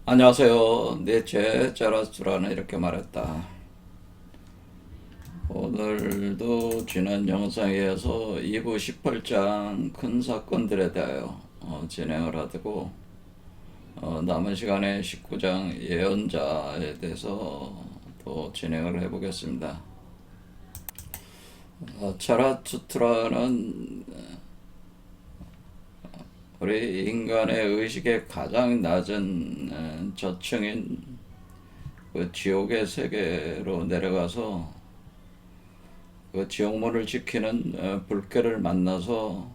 안녕하세요. nietzsche 자라스트라는 이렇게 말했다. 오늘도 지난 영상에 이어서 2부 18장 큰 사건들에 대하여 진행을 하고 남은 시간에 19장 예언자에 대해서 또 진행을 해보겠습니다. 자라투트라는 우리 인간의 의식의 가장 낮은 저층인 그 지옥의 세계로 내려가서 그 지옥문을 지키는 불쾌를 만나서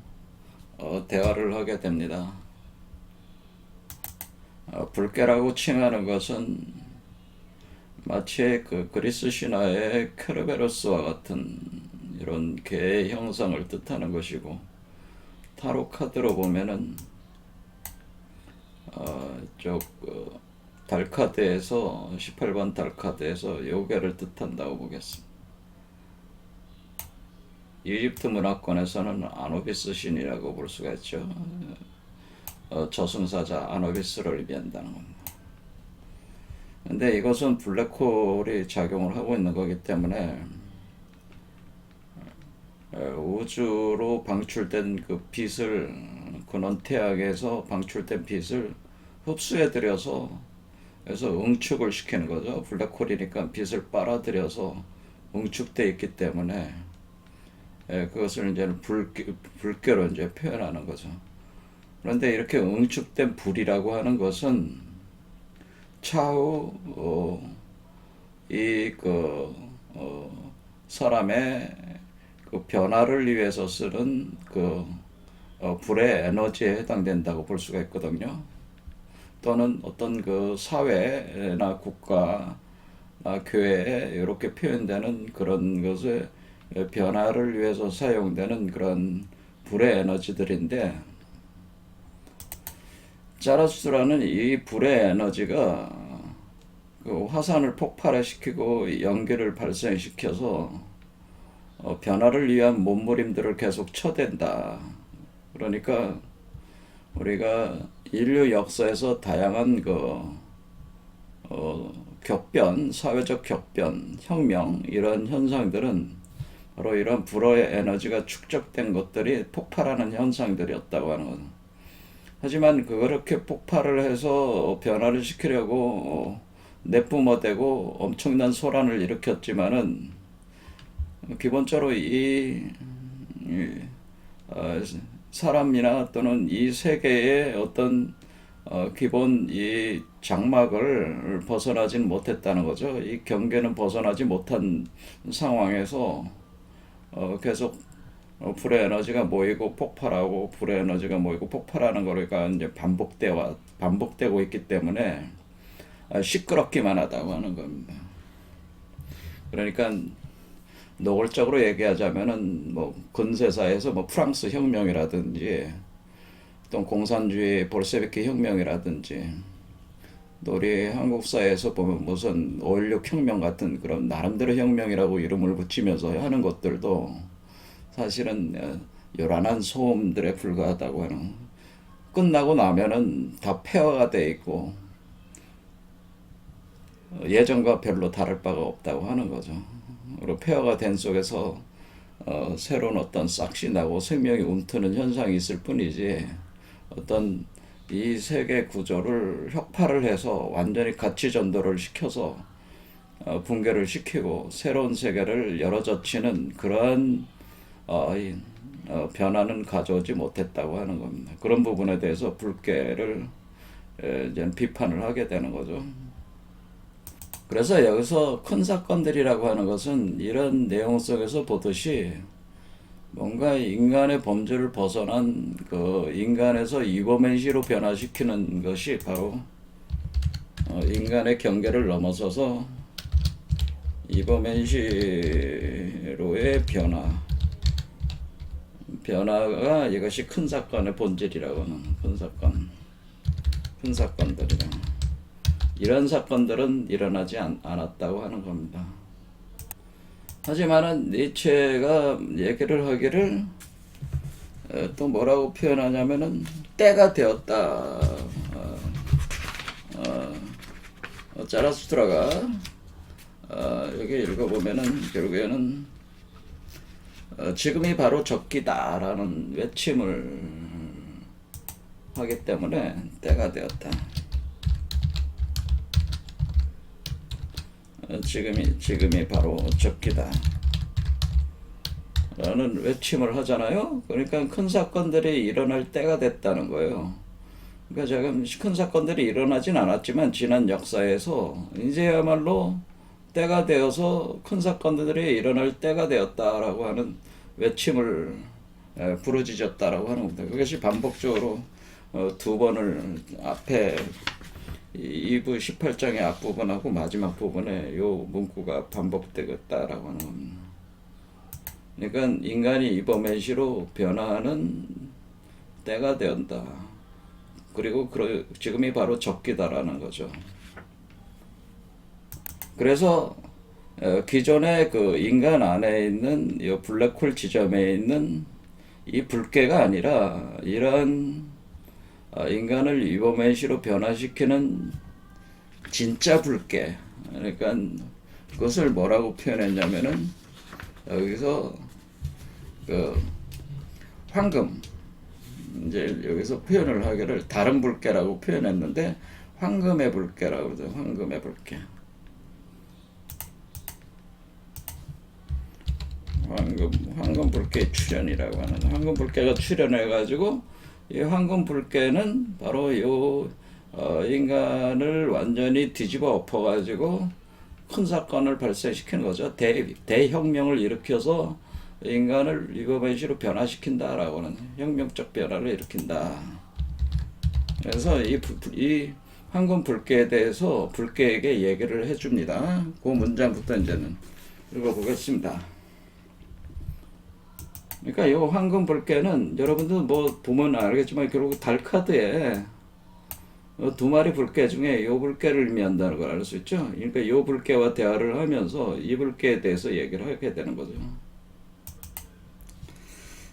대화를 하게 됩니다. 불쾌라고 칭하는 것은 마치 그 그리스 신화의 케르베로스와 같은 이런 개의 형상을 뜻하는 것이고, 타로 카드로 보면은 달 카드에서 18번 달 카드에서 요괴를 뜻한다고 보겠습니다. 이집트 문화권에서는 아누비스 신이라고 볼 수가 있죠. 저승사자 아누비스를 의미한다는 겁니다. 근데 이것은 블랙홀이 작용을 하고 있는 거기 때문에 우주로 방출된 그 빛을, 근원태양에서 방출된 빛을 흡수해들여서 그래서 응축을 시키는 거죠. 블랙홀이니까 빛을 빨아들여서 응축돼 있기 때문에 그것을 이제 불교로 이제 표현하는 거죠. 그런데 이렇게 응축된 불이라고 하는 것은 차후 사람의 그 변화를 위해서 쓰는 그 불의 에너지에 해당된다고 볼 수가 있거든요. 또는 어떤 그 사회나 국가나 교회에 이렇게 표현되는 그런 것의 변화를 위해서 사용되는 그런 불의 에너지들인데, 자라수라는 이 불의 에너지가 그 화산을 폭발시키고 연기를 발생시켜서 변화를 위한 몸부림들을 계속 쳐댄다. 그러니까 우리가 인류 역사에서 다양한 격변, 사회적 격변, 혁명 이런 현상들은 바로 이런 불의 에너지가 축적된 것들이 폭발하는 현상들이었다고 하는 거죠. 하지만 그렇게 폭발을 해서 변화를 시키려고 내뿜어대고 엄청난 소란을 일으켰지만은 기본적으로 사람이나 또는 이 세계의 어떤 기본 이 장막을 벗어나진 못했다는 거죠. 이 경계는 벗어나지 못한 상황에서 계속 불의 에너지가 모이고 폭발하고 불의 에너지가 모이고 폭발하는 거가 이제 반복되고 있기 때문에 시끄럽기만 하다고 하는 겁니다. 그러니까 노골적으로 얘기하자면은 뭐 근세사에서 뭐 프랑스 혁명이라든지 또 공산주의 볼셰비키 혁명이라든지 또 우리 한국 사회에서 보면 무슨 5.16 혁명 같은 그런 나름대로 혁명이라고 이름을 붙이면서 하는 것들도 사실은 요란한 소음들에 불과하다고 하는, 끝나고 나면은 다 폐허가 돼 있고 예전과 별로 다를 바가 없다고 하는 거죠. 그리고 폐허가 된 속에서 새로운 어떤 싹시 나고 생명이 움트는 현상이 있을 뿐이지, 어떤 이 세계 구조를 혁파를 해서 완전히 가치 전도를 시켜서 붕괴를 시키고 새로운 세계를 열어젖히는 그런 변화는 가져오지 못했다고 하는 겁니다. 그런 부분에 대해서 불교를 이제 비판을 하게 되는 거죠. 그래서 여기서 큰 사건들이라고 하는 것은 이런 내용 속에서 보듯이 뭔가 인간의 범주를 벗어난 그 인간에서 이버맨시로 변화시키는 것이 바로 인간의 경계를 넘어서서 이버맨시로의 변화가 이것이 큰 사건의 본질이라고 하는, 큰 사건들이라. 이런 사건들은 일어나지 않았다고 하는 겁니다. 하지만은 니체가 얘기를 하기를 또 뭐라고 표현하냐면은 때가 되었다. 자라수트라가 여기 읽어보면은 결국에는 지금이 바로 적기다라는 외침을 하기 때문에 때가 되었다. 지금이 바로 적기다 라는 외침을 하잖아요. 그러니까 큰 사건들이 일어날 때가 됐다는 거예요. 그러니까 지금 큰 사건들이 일어나진 않았지만 지난 역사에서 이제야말로 때가 되어서 큰 사건들이 일어날 때가 되었다라고 하는 외침을 부르짖었다라고 하는 겁니다. 그것이 반복적으로 두 번을 앞에 2부 18장의 앞부분하고 마지막 부분에 요 문구가 반복되겠다라고 하는 겁니다. 그러니까 인간이 이버메시로 변화하는 때가 되었다. 그리고 지금이 바로 적기다라는 거죠. 그래서 기존의 그 인간 안에 있는 이 블랙홀 지점에 있는 이 불쾌가 아니라 이러한 인간을 이버메시로 변화시키는 진짜 불쾌. 그러니까 그것을 뭐라고 표현했냐면은 여기서 그 황금 이제 여기서 표현을 하기를 다른 불쾌라고 표현했는데 황금의 불쾌라고 그러죠. 황금의 불쾌. 황금 불쾌 출현이라고 하는 황금 불쾌가 출현해 가지고 이 황금 불쾌는 바로 인간을 완전히 뒤집어 엎어 가지고 큰 사건을 발생시키는 거죠. 대혁명을 일으켜서 인간을 이버메시로 변화시킨다라고 하는 혁명적 변화를 일으킨다. 그래서 이 황금 불쾌에 대해서 불쾌에게 얘기를 해줍니다. 그 문장부터 이제는 읽어보겠습니다. 그러니까 이 황금 불쾌는 여러분들 뭐 보면 알겠지만 결국 달 카드에 두 마리 불쾌 중에 이 불쾌를 의미한다는 걸 알 수 있죠. 그러니까 이 불쾌와 대화를 하면서 이 불쾌에 대해서 얘기를 하게 되는 거죠.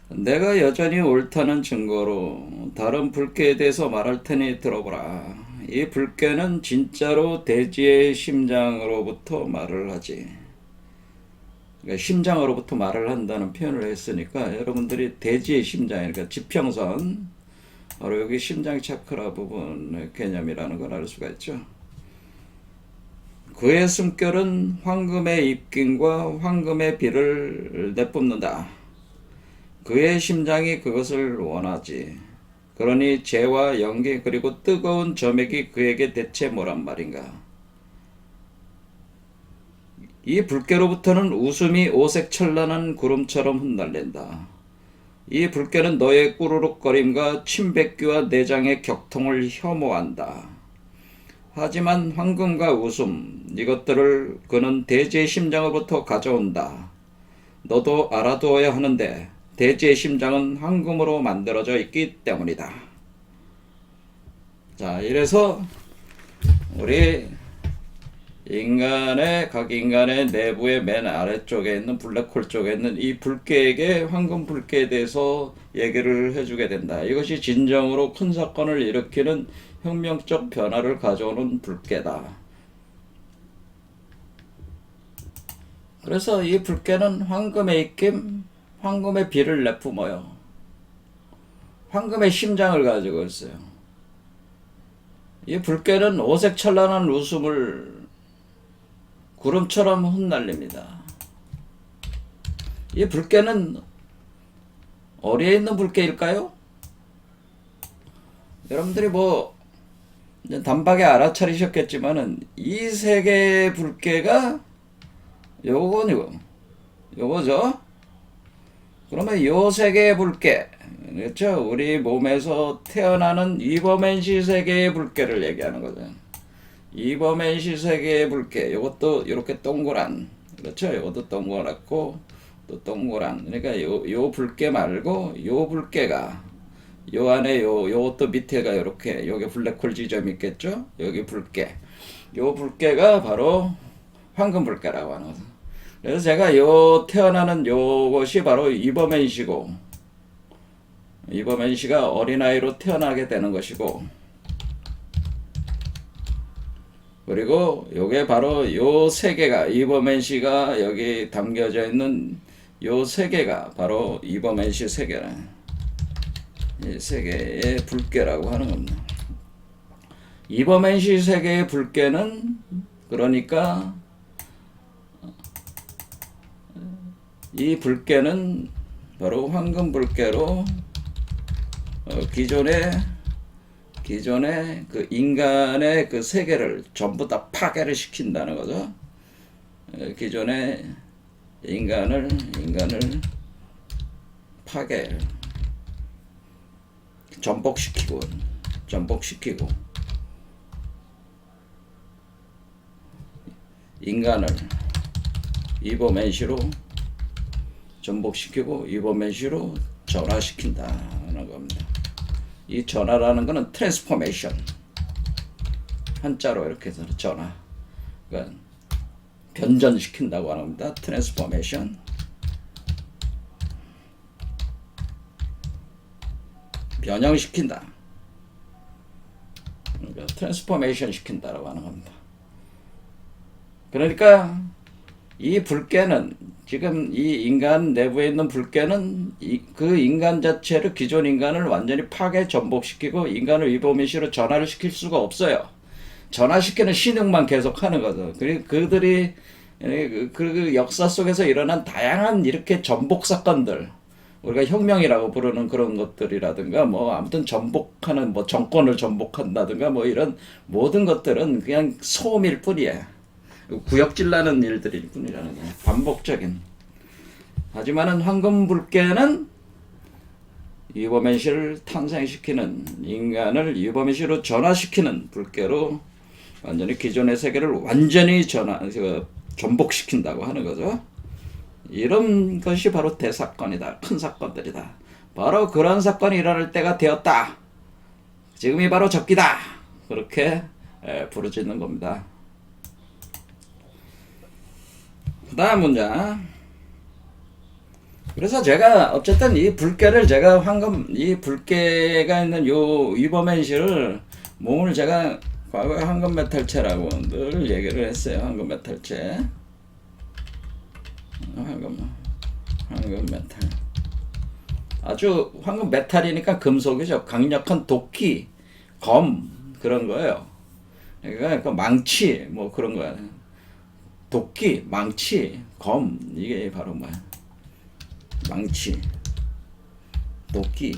내가 여전히 옳다는 증거로 다른 불쾌에 대해서 말할 테니 들어보라. 이 불쾌는 진짜로 대지의 심장으로부터 말을 하지. 그러니까 심장으로부터 말을 한다는 표현을 했으니까 여러분들이 대지의 심장, 그러니까 지평선, 바로 여기 심장 차크라 부분의 개념이라는 걸 알 수가 있죠. 그의 숨결은 황금의 입김과 황금의 비를 내뿜는다. 그의 심장이 그것을 원하지. 그러니 재와 연기 그리고 뜨거운 점액이 그에게 대체 뭐란 말인가. 이 불쾌로부터는 웃음이 오색천란한 구름처럼 흩날린다. 이 불쾌는 너의 꾸르륵거림과 침뱉기와 내장의 격통을 혐오한다. 하지만 황금과 웃음, 이것들을 그는 대지의 심장으로부터 가져온다. 너도 알아두어야 하는데 대지의 심장은 황금으로 만들어져 있기 때문이다. 자, 이래서 우리 각 인간의 내부의 맨 아래쪽에 있는 블랙홀 쪽에 있는 이 불쾌에게 황금 불쾌에 대해서 얘기를 해주게 된다. 이것이 진정으로 큰 사건을 일으키는 혁명적 변화를 가져오는 불쾌다. 그래서 이 불쾌는 황금의 입김, 황금의 비를 내뿜어요. 황금의 심장을 가지고 있어요. 이 불쾌는 오색천란한 웃음을 구름처럼 흩날립니다. 이 불쾌는 어디에 있는 불쾌일까요? 여러분들이 뭐 단박에 알아차리셨겠지만은 이 세 개의 불쾌가 요거죠. 그러면 요 세 개의 불쾌, 그렇죠? 우리 몸에서 태어나는 이버맨시 세계의 불쾌를 얘기하는 거죠. 이버맨시 세계의 불쾌, 요것도 이렇게 동그란, 그렇죠? 요것도 동그랗고 또 동그란. 그러니까 요 불쾌 말고 요 불쾌가 요 안에 요것도 밑에가 이렇게 요게 블랙홀 지점이 있겠죠? 여기 불쾌. 요 불쾌가 바로 황금 불쾌라고 하는 거죠. 그래서 제가 태어나는 요것이 바로 이버맨시고, 이버맨시가 어린아이로 태어나게 되는 것이고, 그리고 요게 바로 요 세 개가 이버맨시가 여기 담겨져 있는 요 세 개가 바로 이버맨시 세 개라. 이 세 개의 불계라고 하는 겁니다. 이버맨시 세 개의 불계는 그러니까 이 불계는 바로 황금 불계로 기존의 그 인간의 그 세계를 전부 다 파괴를 시킨다는 거죠. 기존의 인간을 파괴, 전복시키고 인간을 이버맨시로 전복시키고 이버맨시로 전화시킨다는 겁니다. 이 전화라는 것은 트랜스포메이션, 한자로 이렇게 해서 전화, 그러니까 변전시킨다고 하는 겁니다. 트랜스포메이션, 변형시킨다. 그러니까 트랜스포메이션 시킨다라고 하는 겁니다. 그러니까 이 불계는 지금 이 인간 내부에 있는 불계는 그 인간 자체를 기존 인간을 완전히 파괴 전복시키고 인간을 이버맨시로 전화를 시킬 수가 없어요. 전화시키는 신용만 계속하는 거죠. 그리고 그들이 그 역사 속에서 일어난 다양한 이렇게 전복 사건들, 우리가 혁명이라고 부르는 그런 것들이라든가 뭐 아무튼 전복하는 뭐 정권을 전복한다든가 뭐 이런 모든 것들은 그냥 소음일 뿐이에요. 구역질 나는 일들일 뿐이라는 거예요. 반복적인. 하지만은 황금불계는 이버맨시를 탄생시키는, 인간을 이버맨시로 전화시키는 불계로 완전히 기존의 세계를 완전히 전복시킨다고 하는 거죠. 이런 것이 바로 대사건이다. 큰 사건들이다. 바로 그런 사건이 일어날 때가 되었다. 지금이 바로 적기다. 그렇게 부르짖는 겁니다. 그 다음 문장. 그래서 제가 어쨌든 이 불계를 제가 이 불계가 있는 요 이버맨시를 몸을 제가 과거에 황금 메탈체라고 늘 얘기를 했어요. 황금 메탈체. 황금 메탈. 아주 황금 메탈이니까 금속이죠. 강력한 도끼, 검 그런 거예요. 그러니까 망치 뭐 그런 거야. 도끼, 망치, 검 이게 바로 뭐야? 망치, 도끼,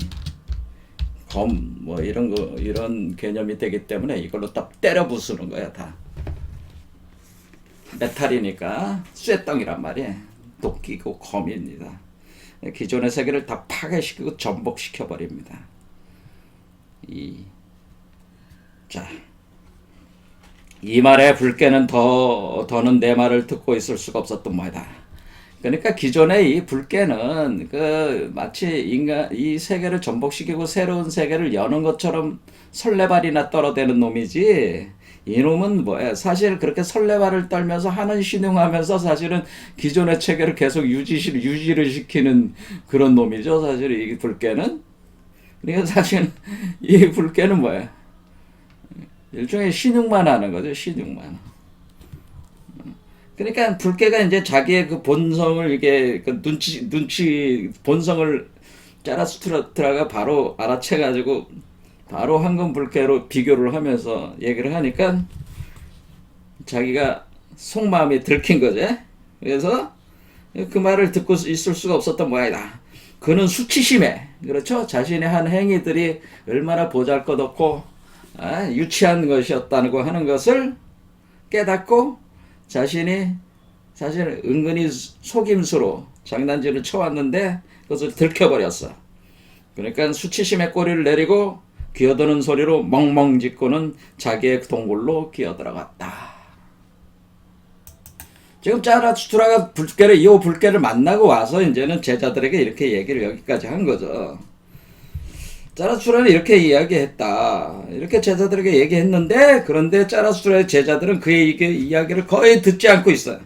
검 뭐 이런 거 이런 개념이 되기 때문에 이걸로 딱 때려 부수는 거야 다. 메탈이니까 쇠덩이란 말이에요. 도끼고 검입니다. 기존의 세계를 다 파괴시키고 전복시켜 버립니다. 이 말에 불계는 더는 내 말을 듣고 있을 수가 없었던 모양이다. 그러니까 기존의 이 불계는 마치 이 세계를 전복시키고 새로운 세계를 여는 것처럼 설레발이나 떨어대는 놈이지. 이놈은 뭐야? 사실 그렇게 설레발을 떨면서 하는 신용하면서 사실은 기존의 체계를 계속 유지를 시키는 그런 놈이죠. 사실 이 불계는. 그러니까 사실 이 불계는 뭐야? 일종의 신용만 하는 거죠. 신용만. 그러니까 불계가 이제 자기의 그 본성을 이게 그 눈치 본성을 짜라수트라가 바로 알아채가지고 바로 황금 불계로 비교를 하면서 얘기를 하니까 자기가 속마음이 들킨 거지. 그래서 그 말을 듣고 있을 수가 없었던 모양이다. 그는 수치심에, 그렇죠? 자신의 한 행위들이 얼마나 보잘것없고 유치한 것이었다고 하는 것을 깨닫고 자신이 사실 은근히 속임수로 장난질을 쳐왔는데 그것을 들켜버렸어. 그러니까 수치심의 꼬리를 내리고 기어드는 소리로 멍멍 짖고는 자기의 동굴로 기어들어갔다. 지금 짜라투트라가 이 불계를 만나고 와서 이제는 제자들에게 이렇게 얘기를 여기까지 한 거죠. 짜라투트라는 이렇게 이야기했다. 이렇게 제자들에게 얘기했는데 그런데 짜라투트라의 제자들은 그의 이야기를 거의 듣지 않고 있어요.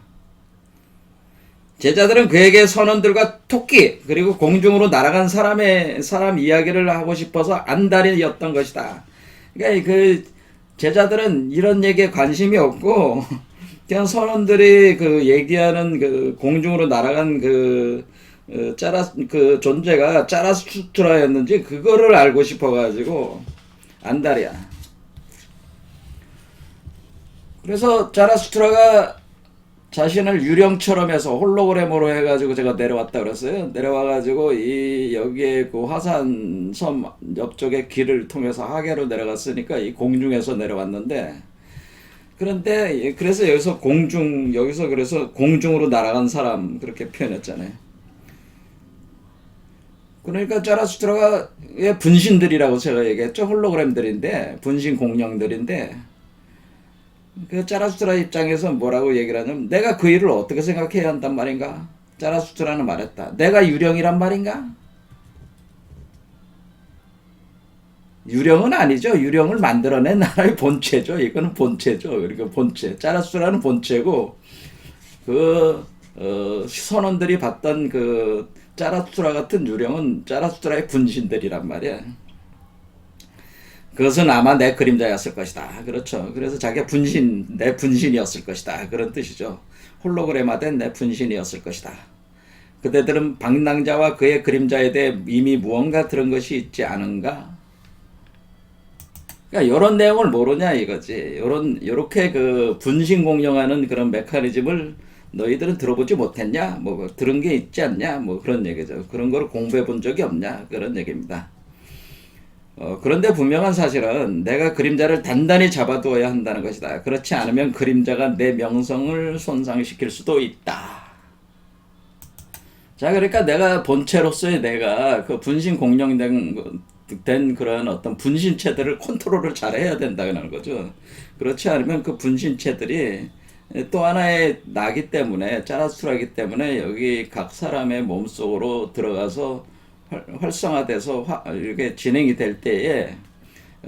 제자들은 그에게 선원들과 토끼 그리고 공중으로 날아간 사람 이야기를 하고 싶어서 안달이었던 것이다. 그러니까 제자들은 이런 얘기에 관심이 없고 그냥 선원들이 그 얘기하는 그 공중으로 날아간 그 그 존재가 짜라수트라였는지 그거를 알고 싶어가지고 안달이야. 그래서 자라수트라가 자신을 유령처럼 해서 홀로그램으로 해가지고 제가 내려왔다 그랬어요. 내려와가지고 이 여기에 그 화산섬 옆쪽에 길을 통해서 하계로 내려갔으니까 이 공중에서 내려왔는데, 그런데 그래서 여기서 여기서 그래서 공중으로 날아간 사람 그렇게 표현했잖아요. 그러니까 자라수트라가 분신들이라고 제가 얘기했죠. 홀로그램들인데 분신 공룡들인데, 그 자라수트라 입장에서 뭐라고 얘기를 하냐면, 내가 그 일을 어떻게 생각해야 한단 말인가? 자라수트라는 말했다. 내가 유령이란 말인가? 유령은 아니죠. 유령을 만들어낸 하나의 본체죠. 이거는 본체죠. 그러니까 본체. 자라수트라는 본체고, 그 선원들이 봤던 그 자라수트라 같은 유령은 자라수트라의 분신들이란 말이야. 그것은 아마 내 그림자였을 것이다. 그렇죠. 그래서 자기가 내 분신이었을 것이다. 그런 뜻이죠. 홀로그램화된 내 분신이었을 것이다. 그대들은 방랑자와 그의 그림자에 대해 이미 무언가 들은 것이 있지 않은가? 그러니까 이런 내용을 모르냐 이거지. 요렇게 그 분신 공룡하는 그런 메커니즘을 너희들은 들어보지 못했냐? 뭐 들은 게 있지 않냐? 뭐 그런 얘기죠. 그런 걸 공부해 본 적이 없냐? 그런 얘기입니다. 그런데 분명한 사실은 내가 그림자를 단단히 잡아두어야 한다는 것이다. 그렇지 않으면 그림자가 내 명성을 손상시킬 수도 있다. 자, 그러니까 내가 본체로서의 내가 그 분신 공룡된 그런 어떤 분신체들을 컨트롤을 잘 해야 된다는 거죠. 그렇지 않으면 그 분신체들이 또 하나의 나기 때문에, 자라수트라기 때문에 여기 각 사람의 몸속으로 들어가서 활성화돼서 이렇게 진행이 될 때에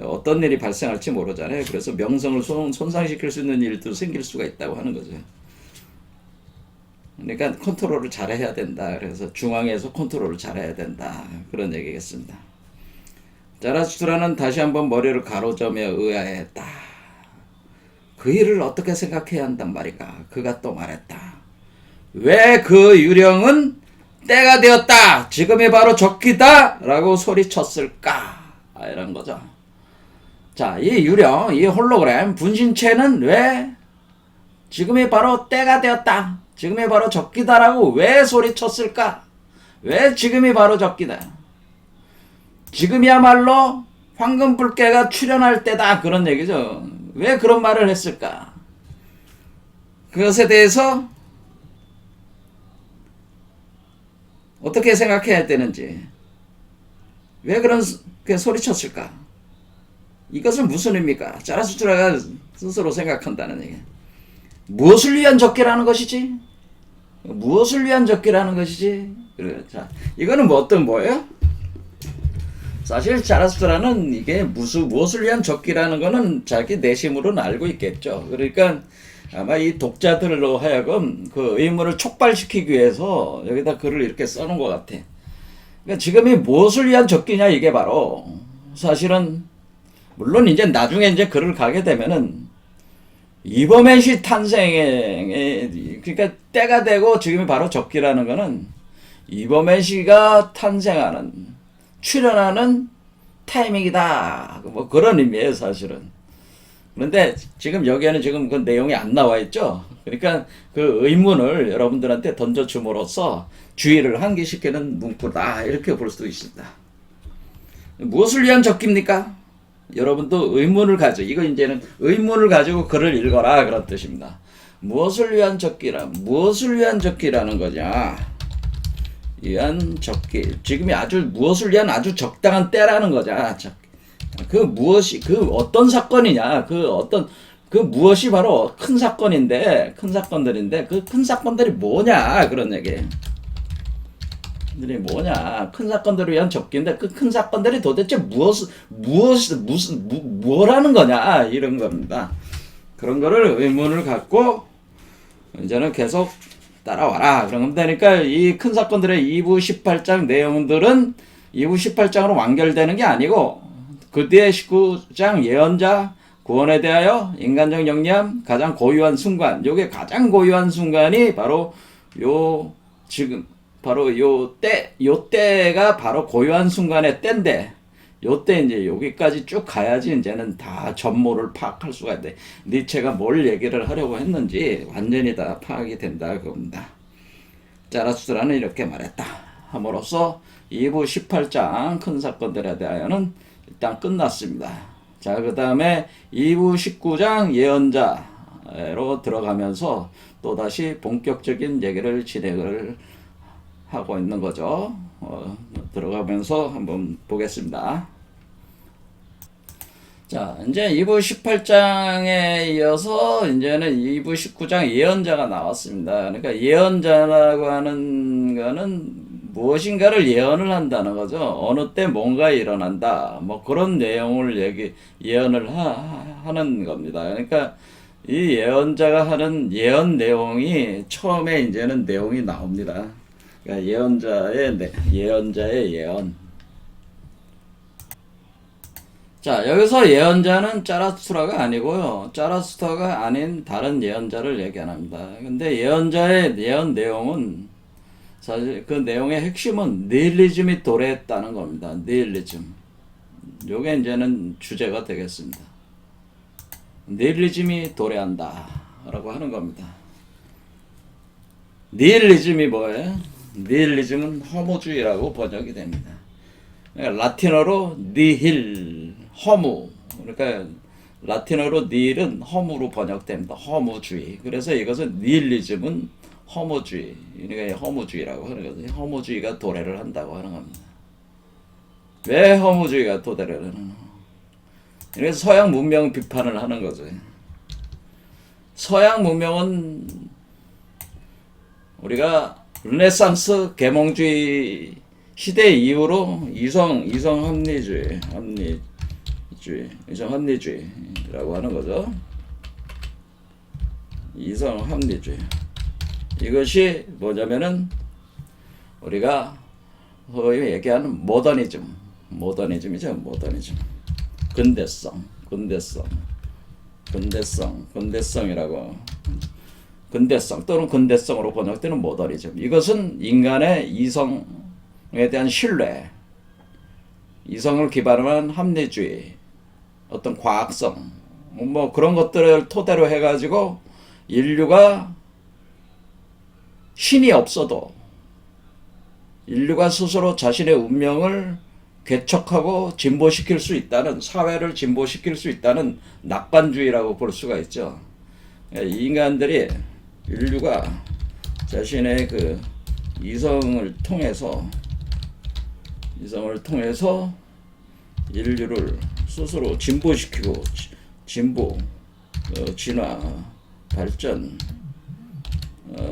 어떤 일이 발생할지 모르잖아요. 그래서 명성을 손상시킬 수 있는 일도 생길 수가 있다고 하는 거죠. 그러니까 컨트롤을 잘해야 된다. 그래서 중앙에서 컨트롤을 잘해야 된다. 그런 얘기겠습니다. 자라수트라는 다시 한번 머리를 가로저며 의아해했다. 그 일을 어떻게 생각해야 한단 말인가? 그가 또 말했다. 왜 그 유령은 때가 되었다, 지금이 바로 적기다 라고 소리쳤을까? 이런 거죠. 자, 이 유령, 이 홀로그램 분신체는 왜 지금이 바로 때가 되었다, 지금이 바로 적기다 라고 왜 소리쳤을까? 왜 지금이 바로 적기다, 지금이야말로 황금불개가 출현할 때다, 그런 얘기죠. 왜 그런 말을 했을까? 그것에 대해서 어떻게 생각해야 되는지, 왜 그런 소리쳤을까? 이것은 무슨 의미입니까? 자라수트라가 스스로 생각한다는 얘기. 무엇을 위한 적기라는 것이지? 무엇을 위한 적기라는 것이지? 자, 이거는 뭐예요? 사실 자라수트라는 이게 무엇을 위한 적기라는 거는 자기 내심으로는 알고 있겠죠. 그러니까 아마 이 독자들로 하여금 그 의문을 촉발시키기 위해서 여기다 글을 이렇게 써놓은 것 같아. 그러니까 지금이 무엇을 위한 적기냐, 이게 바로 사실은, 물론 이제 나중에 이제 글을 가게 되면은 이버맨시 탄생에, 그러니까 때가 되고 지금이 바로 적기라는 거는 이버맨시가 탄생하는, 출현하는 타이밍이다, 뭐 그런 의미예요 사실은. 그런데 지금 여기에는 지금 그 내용이 안 나와 있죠. 그러니까 그 의문을 여러분들한테 던져줌으로써 주의를 환기시키는 문구다, 이렇게 볼 수도 있습니다. 무엇을 위한 적기입니까? 여러분도 의문을 이거 이제는 의문을 가지고 글을 읽어라, 그런 뜻입니다. 무엇을 위한 적기라는 거냐? 위한 적기. 지금이 무엇을 위한 아주 적당한 때라는 거자. 그 어떤 사건이냐, 그 무엇이 바로 큰 사건들인데, 그 큰 사건들이 뭐냐, 그런 얘기. 뭐냐, 큰 사건들을 위한 적기인데, 그 큰 사건들이 도대체 뭐라는 거냐, 이런 겁니다. 그런 거를 의문을 갖고, 이제는 계속 따라와라. 그런 겁니다. 그러니까 이 큰 사건들의 2부 18장 내용들은 2부 18장으로 완결되는 게 아니고, 그 뒤에 19장 예언자 구원에 대하여 인간적 역량 가장 고유한 순간, 요게 가장 고유한 순간이 바로 요 지금 바로 요 때가 바로 고유한 순간의 때인데, 요 때 이제 여기까지 쭉 가야지 이제는 다 전모를 파악할 수가 있대. 니체가 뭘 얘기를 하려고 했는지 완전히 다 파악이 된다 그겁니다. 자라투스트라는 이렇게 말했다 함으로써 2부 18장 큰 사건들에 대하여는 일단 끝났습니다. 자, 그 다음에 2부 19장 예언자로 들어가면서 또다시 본격적인 얘기를 진행을 하고 있는 거죠. 들어가면서 한번 보겠습니다. 자, 이제 2부 18장에 이어서 이제는 2부 19장 예언자가 나왔습니다. 그러니까 예언자라고 하는 거는 무엇인가를 예언을 한다는 거죠. 어느 때 뭔가 일어난다. 뭐 그런 내용을 예언을 하는 겁니다. 그러니까 이 예언자가 하는 예언 내용이 처음에 이제는 내용이 나옵니다. 그러니까 예언자의 예언. 자, 여기서 예언자는 짜라투스트라가 아니고요. 짜라투스트라가 아닌 다른 예언자를 얘기 안 합니다. 근데 예언자의 예언 내용은 사실 그 내용의 핵심은 니힐리즘이 도래했다는 겁니다. 니힐리즘. 요게 이제는 주제가 되겠습니다. 니힐리즘이 도래한다 라고 하는 겁니다. 니힐리즘이 뭐예요? 니힐리즘은 허무주의라고 번역이 됩니다. 그러니까 라틴어로 니힐, 허무. 그러니까 라틴어로 니힐은 허무로 번역됩니다. 허무주의. 그래서 이것은 니힐리즘은 허무주의. 그러니까 허무주의라고 하는 거죠. 허무주의가 도래를 한다고 하는 겁니다. 왜 허무주의가 도래를 하는? 그래서 서양 문명 비판을 하는 거죠. 서양 문명은 우리가 르네상스 계몽주의 시대 이후로 이성 합리주의라고 하는 거죠. 이성 합리주의. 이것이 뭐냐면은 우리가 소위 얘기하는 모더니즘이죠. 근대성이라고. 근대성 또는 근대성으로 번역되는 모더니즘. 이것은 인간의 이성에 대한 신뢰, 이성을 기반으로 한 합리주의, 어떤 과학성, 뭐 그런 것들을 토대로 해가지고 인류가 신이 없어도 인류가 스스로 자신의 운명을 개척하고 진보시킬 수 있다는, 사회를 진보시킬 수 있다는 낙관주의라고 볼 수가 있죠. 인류가 자신의 그 이성을 통해서 인류를 스스로 진보시키고 진화, 발전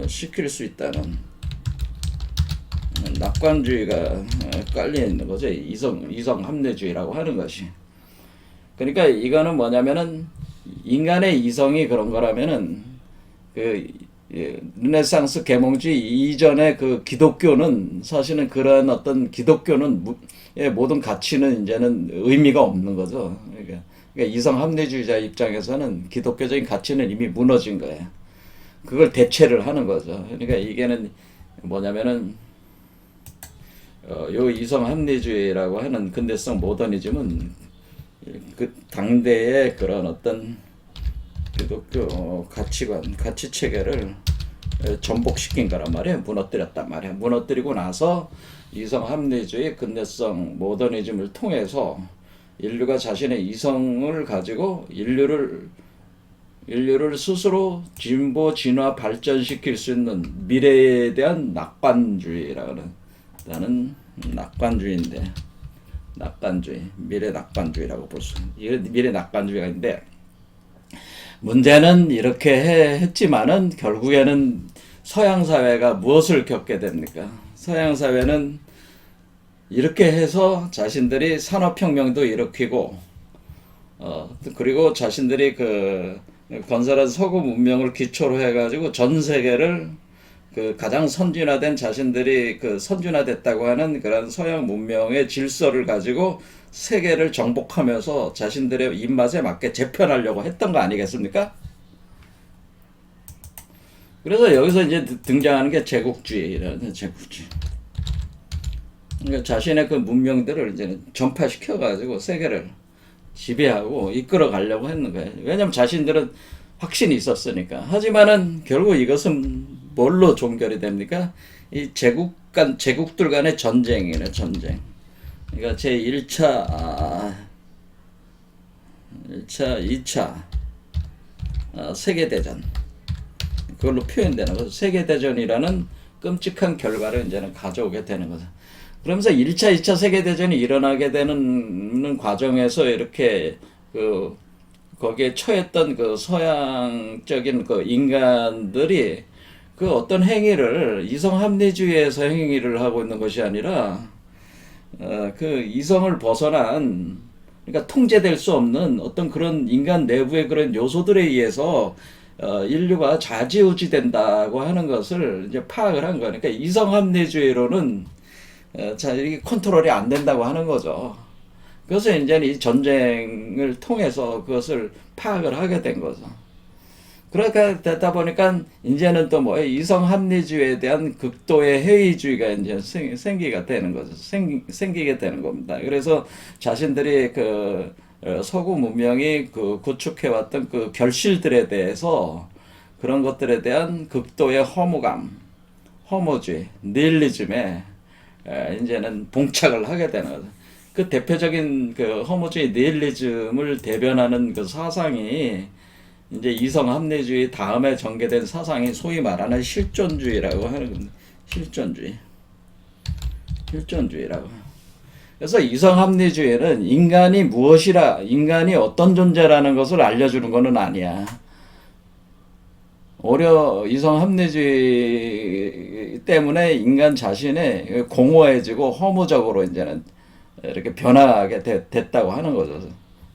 시킬 수 있다는 낙관주의가 깔려 있는 거죠. 이성 합리주의라고 하는 것이. 그러니까 이거는 뭐냐면은 인간의 이성이 그런 거라면은 르네상스 계몽주의 이전의 그 기독교는 사실은 그런 어떤 기독교는 모든 가치는 이제는 의미가 없는 거죠. 그러니까 이성 합리주의자 입장에서는 기독교적인 가치는 이미 무너진 거예요. 그걸 대체를 하는 거죠. 그러니까 이게는 뭐냐면은 요 이성 합리주의라고 하는 근대성 모더니즘은 그 당대의 그런 어떤 기독교 가치관, 가치 체계를 전복시킨 거란 말이에요. 무너뜨렸단 말이에요. 무너뜨리고 나서 이성 합리주의, 근대성 모더니즘을 통해서 인류가 자신의 이성을 가지고 인류를 스스로 진보, 진화, 발전시킬 수 있는 미래에 대한 낙관주의라는 낙관주의인데, 미래 낙관주의라고 볼 수 있는 미래 낙관주의가 있는데, 문제는 이렇게 했지만은 결국에는 서양 사회가 무엇을 겪게 됩니까? 서양 사회는 이렇게 해서 자신들이 산업혁명도 일으키고, 그리고 자신들이 건설한 서구 문명을 기초로 해가지고 전 세계를 그 가장 선진화된 자신들이 그 선진화됐다고 하는 그런 서양 문명의 질서를 가지고 세계를 정복하면서 자신들의 입맛에 맞게 재편하려고 했던 거 아니겠습니까? 그래서 여기서 이제 등장하는 게 제국주의라는 제국주의. 그러니까 자신의 그 문명들을 이제 전파시켜 가지고 세계를 지배하고 이끌어 가려고 했는 거예요. 왜냐면 자신들은 확신이 있었으니까. 하지만은 결국 이것은 뭘로 종결이 됩니까? 이 제국들 간의 전쟁이네, 전쟁. 그러니까 제1차, 1차, 2차 세계대전. 그걸로 표현되는 거죠. 세계대전이라는 끔찍한 결과를 이제는 가져오게 되는 거죠. 그러면서 1차, 2차 세계대전이 일어나게 되는 과정에서 이렇게 거기에 처했던 그 서양적인 그 인간들이 그 어떤 행위를 이성합리주의에서 행위를 하고 있는 것이 아니라 그 이성을 벗어난 그러니까 통제될 수 없는 어떤 그런 인간 내부의 그런 요소들에 의해서 인류가 좌지우지 된다고 하는 것을 이제 파악을 한 거예요. 그러니까 이성합리주의로는 이게 컨트롤이 안 된다고 하는 거죠. 그래서 이제 이 전쟁을 통해서 그것을 파악을 하게 된 거죠. 그렇게 되다 보니까 이제는 또 뭐 이성합리주의에 대한 극도의 회의주의가 이제 생기게 되는 거죠. 생기게 되는 겁니다. 그래서 자신들이 그 서구 문명이 그 구축해왔던 그 결실들에 대해서 그런 것들에 대한 극도의 허무감, 허무주의, 니힐리즘에 이제는 봉착을 하게 되는 거죠. 그 대표적인 그 허무주의 니힐리즘을 대변하는 그 사상이 이제 이성합리주의 다음에 전개된 사상이 소위 말하는 실존주의라고 하는 겁니다. 실존주의라고. 그래서 이성합리주의는 인간이 무엇이라, 인간이 어떤 존재라는 것을 알려주는 것은 아니야. 오히려 이성합리주의 때문에 인간 자신이 공허해지고 허무적으로 이제는 이렇게 변하게 됐다고 하는 거죠.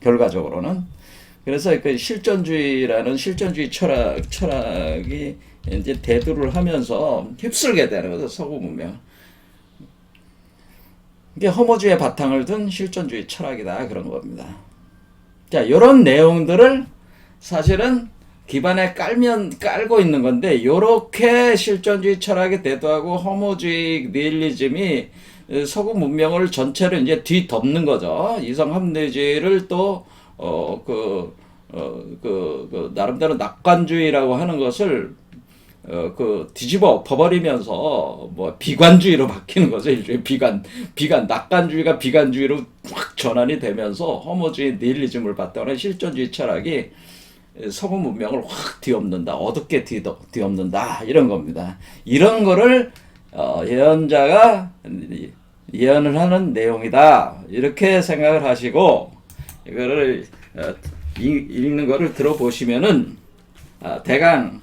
결과적으로는. 그래서 그 실존주의라는 실존주의 철학이 이제 대두를 하면서 휩쓸게 되는 거죠. 서구 문명. 이게 허무주의의 바탕을 둔 실존주의 철학이다. 그런 겁니다. 자, 이런 내용들을 사실은 기반에 깔고 있는 건데, 요렇게 실존주의 철학에 대두하고 허무주의 니힐리즘이 서구 문명을 전체를 이제 뒤덮는 거죠. 이성합리주의를 또, 나름대로 낙관주의라고 하는 것을, 뒤집어 엎어버리면서, 뭐, 비관주의로 바뀌는 거죠. 일종의 낙관주의가 비관주의로 확 전환이 되면서 허무주의 니힐리즘을 바탕으로 실존주의 철학이 서구 문명을 확 뒤엎는다. 어둡게 뒤엎는다. 이런 겁니다. 이런 거를, 예언자가 예언을 하는 내용이다. 이렇게 생각을 하시고, 이거를, 읽는 거를 들어보시면은, 대강,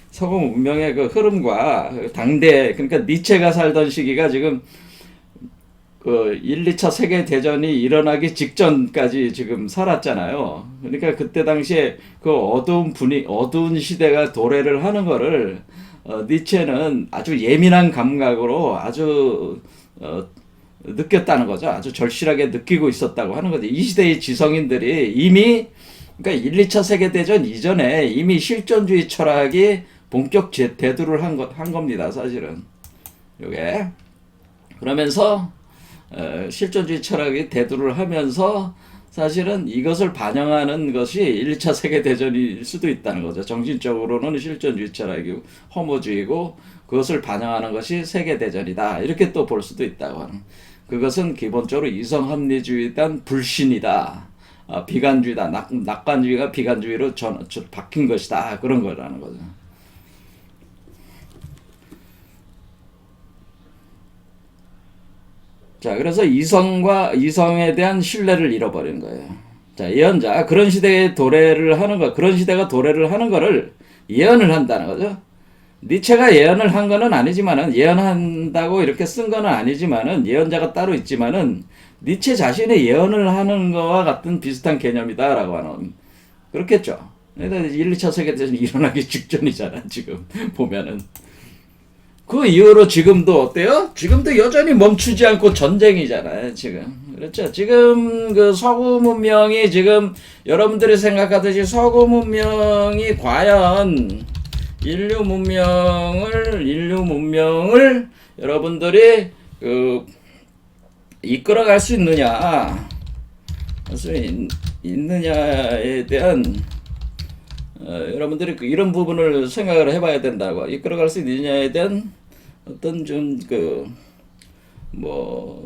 서구 문명의 그 흐름과 당대, 그러니까 니체가 살던 시기가 지금, 1, 2차 세계대전이 일어나기 직전까지 지금 살았잖아요. 그러니까 그때 당시에 그 어두운 시대가 도래를 하는 거를, 니체는 아주 예민한 감각으로 아주, 느꼈다는 거죠. 아주 절실하게 느끼고 있었다고 하는 거죠. 이 시대의 지성인들이 이미, 그러니까 1, 2차 세계대전 이전에 이미 실존주의 철학이 본격 대두를 한 겁니다. 사실은. 요게. 그러면서, 실존주의 철학이 대두를 하면서 사실은 이것을 반영하는 것이 1차 세계대전일 수도 있다는 거죠. 정신적으로는 실존주의 철학이고 허무주의고 그것을 반영하는 것이 세계대전이다. 이렇게 또 볼 수도 있다고 하는. 그것은 기본적으로 이성합리주의에 대한 불신이다. 비관주의다. 낙관주의가 비관주의로 바뀐 것이다. 그런 거라는 거죠. 자, 그래서 이성에 대한 신뢰를 잃어버리는 거예요. 자, 예언자, 그런 시대가 도래를 하는 거를 예언을 한다는 거죠. 니체가 예언을 한 거는 아니지만은, 예언한다고 이렇게 쓴 거는 아니지만은, 예언자가 따로 있지만은, 니체 자신의 예언을 하는 거와 같은 비슷한 개념이다라고 하는, 그렇겠죠. 1, 2차 세계대전이 일어나기 직전이잖아, 지금, 보면은. 그 이후로 지금도 어때요? 지금도 여전히 멈추지 않고 전쟁이잖아요, 지금. 그렇죠. 지금 그 서구 문명이 지금 여러분들이 생각하듯이 서구 문명이 과연 인류 문명을 여러분들이 그 이끌어갈 수 있느냐, 있느냐에 대한 여러분들이 이런 부분을 생각을 해봐야 된다고. 이끌어갈 수 있느냐에 대한 어떤 좀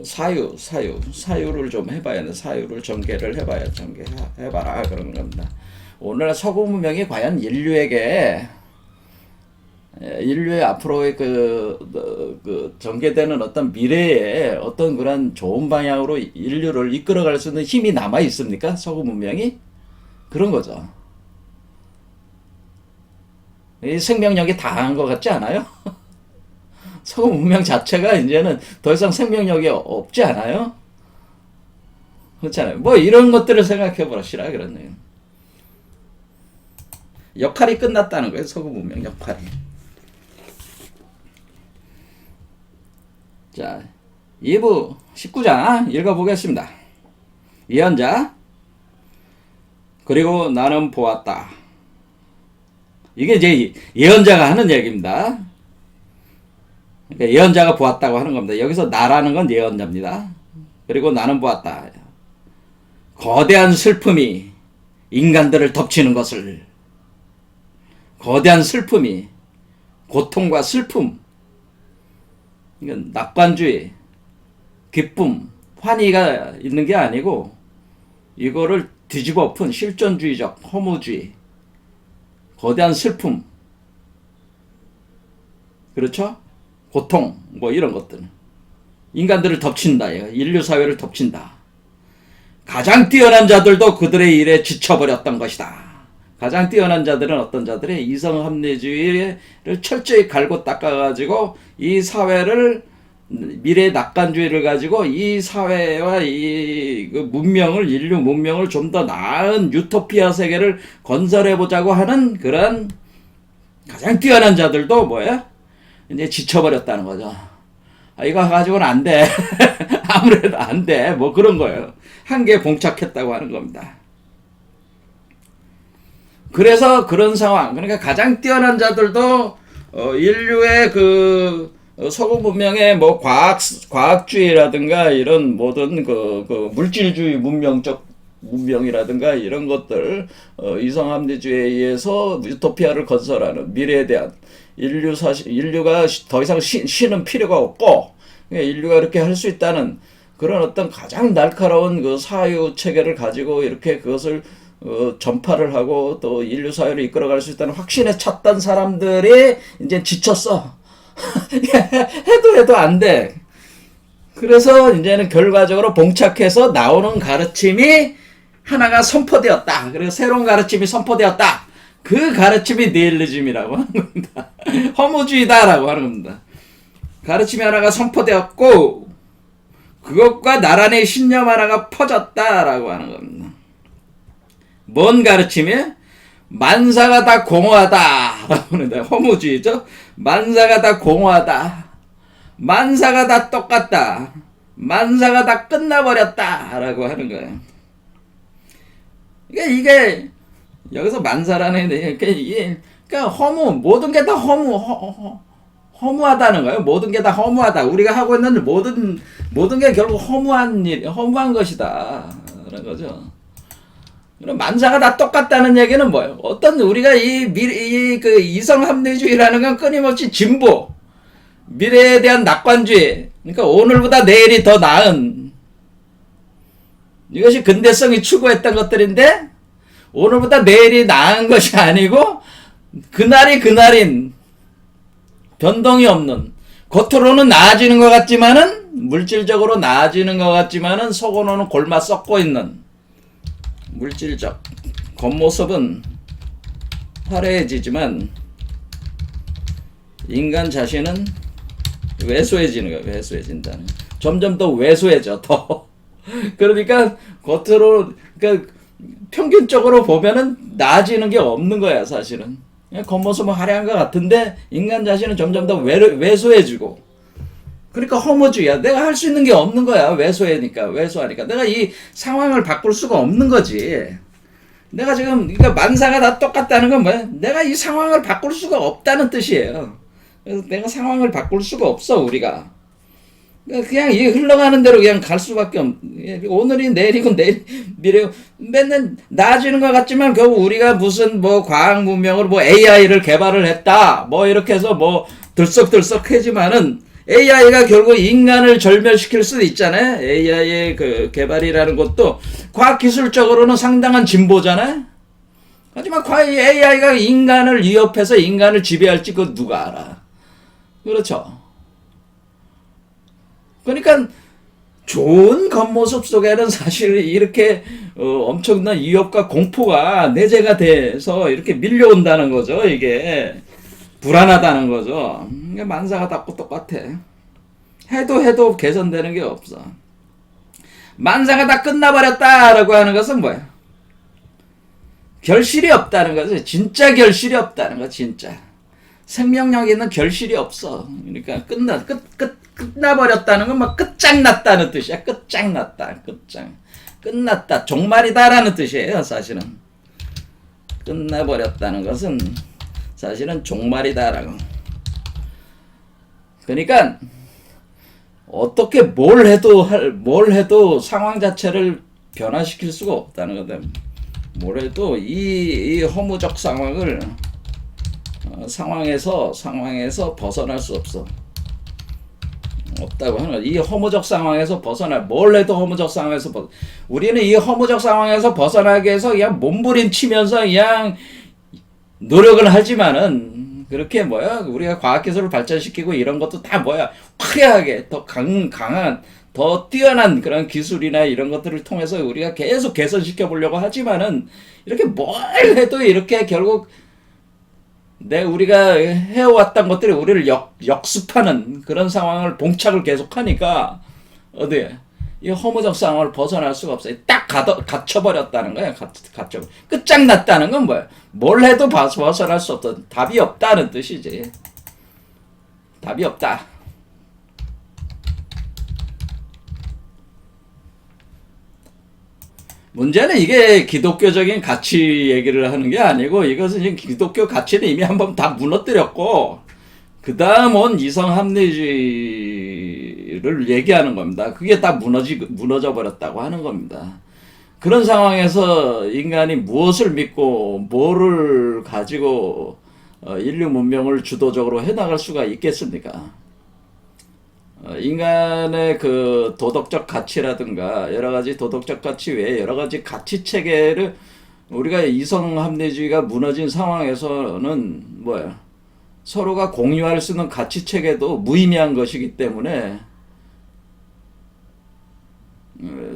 사유를 좀 해봐야 돼. 사유를 전개를 해봐라 그런 겁니다. 오늘 서구 문명이 과연 인류의 앞으로의 그 전개되는 어떤 미래에 어떤 그런 좋은 방향으로 인류를 이끌어갈 수 있는 힘이 남아 있습니까? 서구 문명이 그런 거죠. 이 생명력이 다한 것 같지 않아요? 서구 문명 자체가 이제는 더 이상 생명력이 없지 않아요? 그렇잖아요. 뭐 이런 것들을 생각해 보시라 그러네요. 역할이 끝났다는 거예요. 서구 문명 역할이. 자, 2부 19장 읽어보겠습니다. 예언자, 그리고 나는 보았다. 이게 이제 예언자가 하는 얘기입니다. 그러니까 예언자가 보았다고 하는 겁니다. 여기서 나라는 건 예언자입니다. 그리고 나는 보았다. 거대한 슬픔이 인간들을 덮치는 것을. 거대한 슬픔이, 고통과 슬픔, 이건 낙관주의, 기쁨, 환희가 있는 게 아니고 이거를 뒤집어 엎은 실존주의적 허무주의, 거대한 슬픔, 그렇죠? 고통, 뭐 이런 것들. 인간들을 덮친다. 인류 사회를 덮친다. 가장 뛰어난 자들도 그들의 일에 지쳐버렸던 것이다. 가장 뛰어난 자들은 어떤 자들이 이성합리주의를 철저히 갈고 닦아가지고 이 사회를 미래 낙관주의를 가지고 이 사회와 이 문명을 인류 문명을 좀 더 나은 유토피아 세계를 건설해보자고 하는 그런 가장 뛰어난 자들도 뭐야? 이제 지쳐버렸다는 거죠. 이거 가지고는 안 돼. 아무래도 안 돼. 뭐 그런 거예요. 한계에 봉착했다고 하는 겁니다. 그래서 그런 상황, 그러니까 가장 뛰어난 자들도 인류의 서구 문명의 뭐 과학주의라든가 이런 모든 그 물질주의 문명적 문명이라든가 이런 것들, 이성합리주의에 의해서 유토피아를 건설하는 미래에 대한 인류가 더 이상 쉬는 필요가 없고, 인류가 이렇게 할 수 있다는 그런 어떤 가장 날카로운 그 사유 체계를 가지고 이렇게 그것을 전파를 하고 또 인류 사회를 이끌어갈 수 있다는 확신에 찼던 사람들이 이제 지쳤어. 해도 안 돼. 그래서 이제는 결과적으로 봉착해서 나오는 가르침이 하나가 선포되었다. 그리고 새로운 가르침이 선포되었다. 그 가르침이 니힐리즘이라고 하는 겁니다. 허무주의다라고 하는 겁니다. 가르침이 하나가 선포되었고 그것과 나란히 신념 하나가 퍼졌다라고 하는 겁니다. 뭔 가르침이에요? 만사가 다 공허하다라고 하는데 허무주의죠. 만사가 다 공허하다. 만사가 다 똑같다. 만사가 다 끝나버렸다라고 하는 거예요. 이게 여기서 만사라는 그러니까 모든 게 다 허무하다는 거예요. 모든 게 다 허무하다. 우리가 하고 있는 모든 게 결국 허무한 것이다. 라는 거죠. 그럼 만사가 다 똑같다는 얘기는 뭐예요? 어떤 우리가 그 이성합리주의라는 건 끊임없이 진보, 미래에 대한 낙관주의, 그러니까 오늘보다 내일이 더 나은, 이것이 근대성이 추구했던 것들인데 오늘보다 내일이 나은 것이 아니고 그날이 그날인, 변동이 없는, 겉으로는 나아지는 것 같지만은 물질적으로 나아지는 것 같지만은 속으로는 골마 썩고 있는 물질적 겉모습은 화려해지지만 인간 자신은 왜소해지는 거예요. 왜소해진다는. 점점 더 왜소해져. 더. 그러니까 겉으로 그러니까 평균적으로 보면은 나아지는 게 없는 거야, 사실은. 겉모습은 화려한 것 같은데 인간 자신은 점점 더 왜소해지고. 그러니까 허무주의야. 내가 할 수 있는 게 없는 거야. 왜소하니까. 내가 이 상황을 바꿀 수가 없는 거지. 내가 지금 그러니까 만사가 다 똑같다는 건 뭐야? 내가 이 상황을 바꿀 수가 없다는 뜻이에요. 그래서 내가 상황을 바꿀 수가 없어 우리가. 그냥 이 흘러가는 대로 그냥 갈 수밖에 없. 오늘이 내일이고 내일 미래고 맨날 나아지는 것 같지만 결국 우리가 무슨 뭐 과학 문명으로 뭐 AI를 개발을 했다. 뭐 이렇게 해서 뭐 들썩들썩하지만은 AI가 결국 인간을 절멸시킬 수도 있잖아요. AI의 그 개발이라는 것도 과학기술적으로는 상당한 진보잖아요. 하지만 과연 AI가 인간을 위협해서 인간을 지배할지 그건 누가 알아. 그렇죠. 그러니까 좋은 겉모습 속에는 사실 이렇게 엄청난 위협과 공포가 내재가 돼서 이렇게 밀려온다는 거죠. 이게 불안하다는 거죠. 만사가 다 똑같아. 해도 개선되는 게 없어. 만사가 다 끝나버렸다라고 하는 것은 뭐야? 결실이 없다는 거지. 진짜 결실이 없다는 거, 진짜. 생명력 있는 결실이 없어. 그러니까 끝나버렸다는 건 막 끝장났다는 뜻이야. 끝났다. 종말이다라는 뜻이에요, 사실은. 끝나버렸다는 것은 사실은 종말이다라고. 그러니까 어떻게 뭘 해도 상황 자체를 변화시킬 수가 없다는 거다. 뭘 해도 이 허무적 상황을 상황에서 벗어날 수 없어. 없다고 하는 거야. 이 허무적 상황에서 뭘 해도 허무적 상황에서 우리는 이 허무적 상황에서 벗어나기 위해서 그냥 몸부림치면서 그냥 노력을 하지만은 그렇게 우리가 과학기술을 발전시키고 이런 것도 다 화려하게 더 강한 더 뛰어난 그런 기술이나 이런 것들을 통해서 우리가 계속 개선시켜 보려고 하지만은 이렇게 뭘 해도 이렇게 결국 우리가 해왔던 것들이 우리를 역습하는 그런 상황을 봉착을 계속하니까 이 허무적 상황을 벗어날 수가 없어요. 딱 갇혀버렸다는 거야. 끝장났다는 건 뭐야? 뭘 해도 벗어날 수 없다. 답이 없다는 뜻이지. 답이 없다. 문제는 이게 기독교적인 가치 얘기를 하는 게 아니고 이것은 지금 기독교 가치는 이미 한번 다 무너뜨렸고 그 다음 온 이성 합리주의를 얘기하는 겁니다. 그게 다 무너져 버렸다고 하는 겁니다. 그런 상황에서 인간이 무엇을 믿고 뭐를 가지고 인류 문명을 주도적으로 해나갈 수가 있겠습니까? 인간의 그 도덕적 가치라든가 여러 가지 도덕적 가치 외에 여러 가지 가치 체계를 우리가 이성 합리주의가 무너진 상황에서는 서로가 공유할 수 있는 가치 체계도 무의미한 것이기 때문에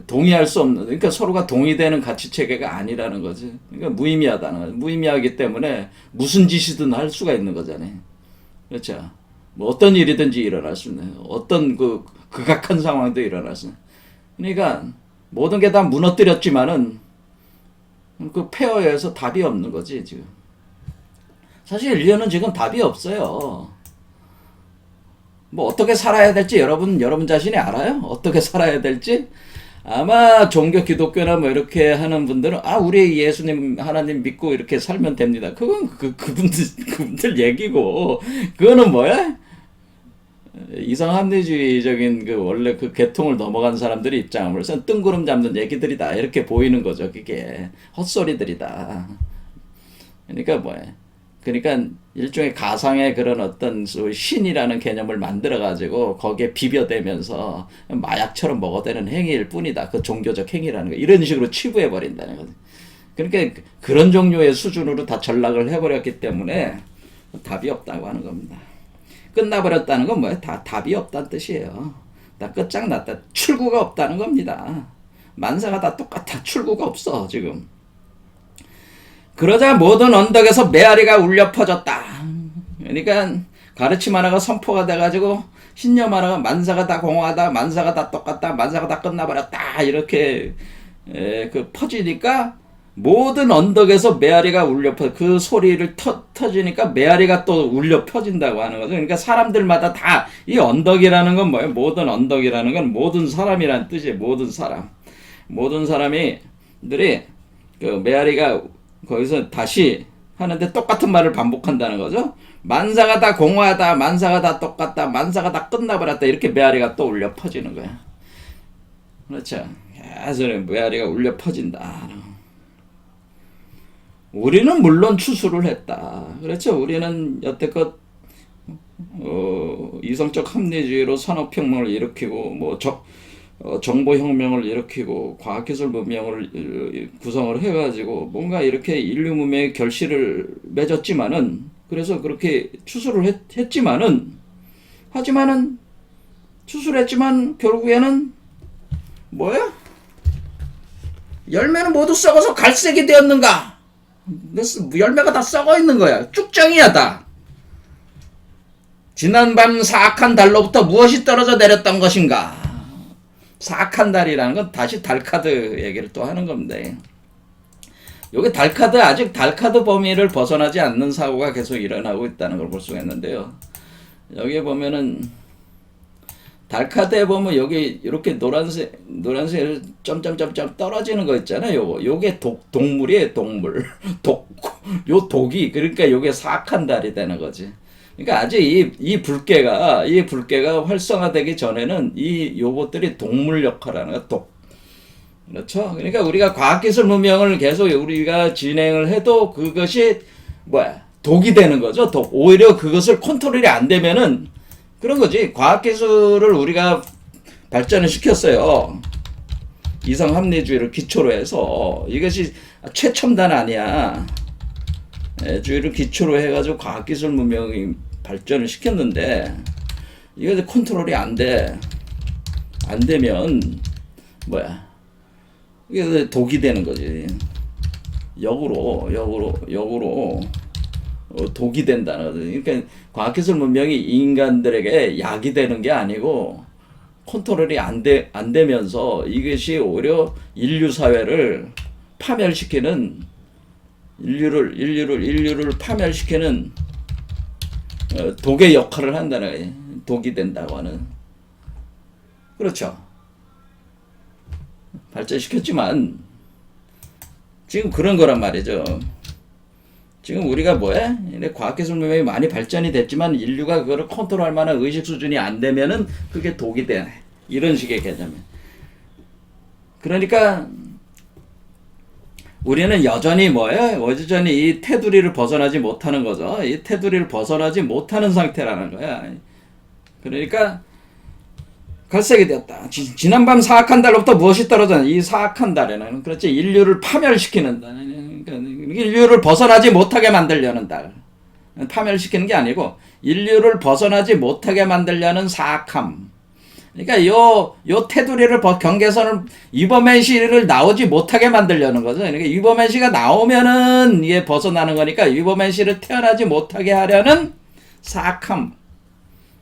동의할 수 없는, 그러니까 서로가 동의되는 가치 체계가 아니라는 거지. 그러니까 무의미하다는 거지. 무의미하기 때문에 무슨 짓이든 할 수가 있는 거잖아요. 그렇죠. 어떤 일이든지 일어날 수 있는, 어떤 극악한 상황도 일어날 수 있는. 그러니까 모든 게 다 무너뜨렸지만은 그 폐허에서 답이 없는 거지 지금. 사실 인류는 지금 답이 없어요. 어떻게 살아야 될지 여러분 자신이 알아요? 어떻게 살아야 될지? 아마 종교 기독교나 이렇게 하는 분들은 우리 예수님 하나님 믿고 이렇게 살면 됩니다. 그건 그분들 얘기고 그거는 이성 합리주의적인 원래 그 계통을 넘어간 사람들의 입장으로서 뜬구름 잡는 얘기들이다 이렇게 보이는 거죠. 그게 헛소리들이다. 그러니까 일종의 가상의 그런 어떤 신이라는 개념을 만들어가지고 거기에 비벼대면서 마약처럼 먹어대는 행위일 뿐이다. 그 종교적 행위라는 거. 이런 식으로 치부해버린다는 거지. 그러니까 그런 종류의 수준으로 다 전락을 해버렸기 때문에 답이 없다고 하는 겁니다. 끝나버렸다는 건 다 답이 없다는 뜻이에요. 다 끝장났다. 출구가 없다는 겁니다. 만사가 다 똑같아. 출구가 없어 지금. 그러자 모든 언덕에서 메아리가 울려 퍼졌다. 그러니까 가르침 하나가 선포가 돼가지고 신념 하나가 만사가 다 공허하다, 만사가 다 똑같다, 만사가 다 끝나버렸다 이렇게 퍼지니까 모든 언덕에서 메아리가 울려 그 소리를 터지니까 메아리가 또 울려 퍼진다고 하는 거죠. 그러니까 사람들마다 다 이 언덕이라는 건 뭐예요? 모든 언덕이라는 건 모든 사람이란 뜻이에요. 모든 사람. 모든 사람들이 그 메아리가 거기서 다시 하는데 똑같은 말을 반복한다는 거죠. 만사가 다 공허하다, 만사가 다 똑같다, 만사가 다 끝나버렸다, 이렇게 메아리가 또 울려 퍼지는 거야. 그렇죠. 계속 메아리가 울려 퍼진다. 우리는 물론 추수를 했다. 그렇죠. 우리는 여태껏 이성적 합리주의로 산업혁명을 일으키고 정보혁명을 일으키고 과학기술 문명을 구성을 해가지고 뭔가 이렇게 인류 문명의 결실을 맺었지만은, 그래서 그렇게 추수를 했지만은, 하지만은 추수를 했지만 결국에는 뭐야? 열매는 모두 썩어서 갈색이 되었는가? 열매가 다 썩어 있는 거야. 쭉정이야 다. 지난밤 사악한 달로부터 무엇이 떨어져 내렸던 것인가? 사악한 달이라는 건 다시 달카드 얘기를 또 하는 건데, 여기 아직 달카드 범위를 벗어나지 않는 사고가 계속 일어나고 있다는 걸 볼 수가 있는데요. 여기에 보면은 달카드에 보면 여기 이렇게 노란색 점점점점 떨어지는 거 있잖아요. 요게 동물이에요, 동물. 요 독이, 그러니까 요게 사악한 달이 되는 거지. 그러니까 아직 이 불개가 활성화되기 전에는 요것들이 동물 역할하는 거야, 독. 그렇죠? 그러니까 우리가 과학기술 문명을 계속 우리가 진행을 해도 그것이 독이 되는 거죠. 독. 오히려 그것을 컨트롤이 안 되면은 그런 거지. 과학기술을 우리가 발전을 시켰어요. 이성합리주의를 기초로 해서. 이것이 최첨단 아니야. 주의를 기초로 해가지고 과학기술 문명이 발전을 시켰는데, 이것이 컨트롤이 안 돼. 안 되면 이게 독이 되는 거지. 역으로 독이 된다는 거죠. 그러니까 과학기술 문명이 인간들에게 약이 되는 게 아니고 컨트롤이 안 되면서 이것이 오히려 인류 사회를 파멸시키는, 인류를 파멸시키는 독의 역할을 한다는 거예요. 독이 된다고 하는. 그렇죠. 발전시켰지만 지금 그런 거란 말이죠. 지금 우리가 과학기술 문명이 많이 발전이 됐지만 인류가 그거를 컨트롤할 만한 의식 수준이 안 되면은 그게 독이 되네. 이런 식의 개념이에요. 그러니까 우리는 여전히 이 테두리를 벗어나지 못하는 거죠. 이 테두리를 벗어나지 못하는 상태라는 거야. 그러니까 갈색이 되었다. 지난밤 사악한 달로부터 무엇이 떨어졌나? 이 사악한 달에는, 그렇지, 인류를 파멸시키는 달. 그러니까 인류를 벗어나지 못하게 만들려는 달. 파멸시키는 게 아니고 인류를 벗어나지 못하게 만들려는 사악함. 그러니까 요 테두리를 경계선을, 이버맨시를 나오지 못하게 만들려는 거죠. 그러니까 이버맨시가 나오면은 이게 벗어나는 거니까 이버맨시를 태어나지 못하게 하려는 사악함.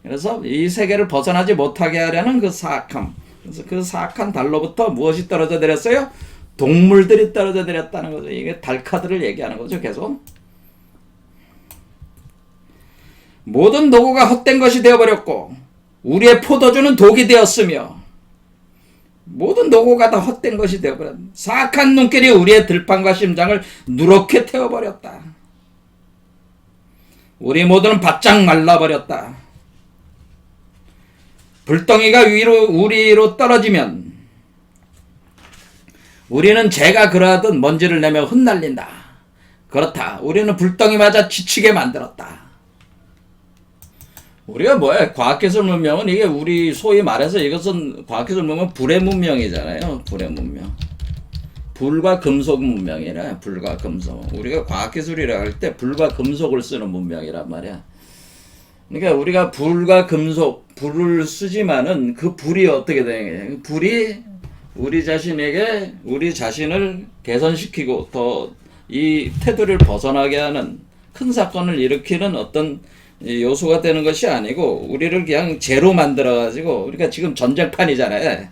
그래서 이 세계를 벗어나지 못하게 하려는 그 사악함. 그래서 그 사악한 달로부터 무엇이 떨어져 내렸어요? 동물들이 떨어져 내렸다는 거죠. 이게 달카드를 얘기하는 거죠, 계속. 모든 도구가 헛된 것이 되어버렸고 우리의 포도주는 독이 되었으며, 모든 도구가 다 헛된 것이 되어버렸다. 사악한 눈길이 우리의 들판과 심장을 누렇게 태워버렸다. 우리 모두는 바짝 말라버렸다. 불덩이가 우리로 떨어지면 우리는 재가 그러하듯 먼지를 내며 흩날린다. 그렇다. 우리는 불덩이 맞아 지치게 만들었다. 우리가 과학기술 문명은, 이게 우리 소위 말해서 이것은 과학기술 문명은 불의 문명이잖아요. 불의 문명. 불과 금속 문명이라. 불과 금속. 우리가 과학기술이라 할 때 불과 금속을 쓰는 문명이란 말이야. 그러니까 우리가 불과 금속, 불을 쓰지만은 그 불이 어떻게 되냐. 불이 우리 자신을 개선시키고 더 이 테두리를 벗어나게 하는, 큰 사건을 일으키는 어떤 요소가 되는 것이 아니고 우리를 그냥 제로 만들어가지고, 우리가 지금 전쟁판이잖아요.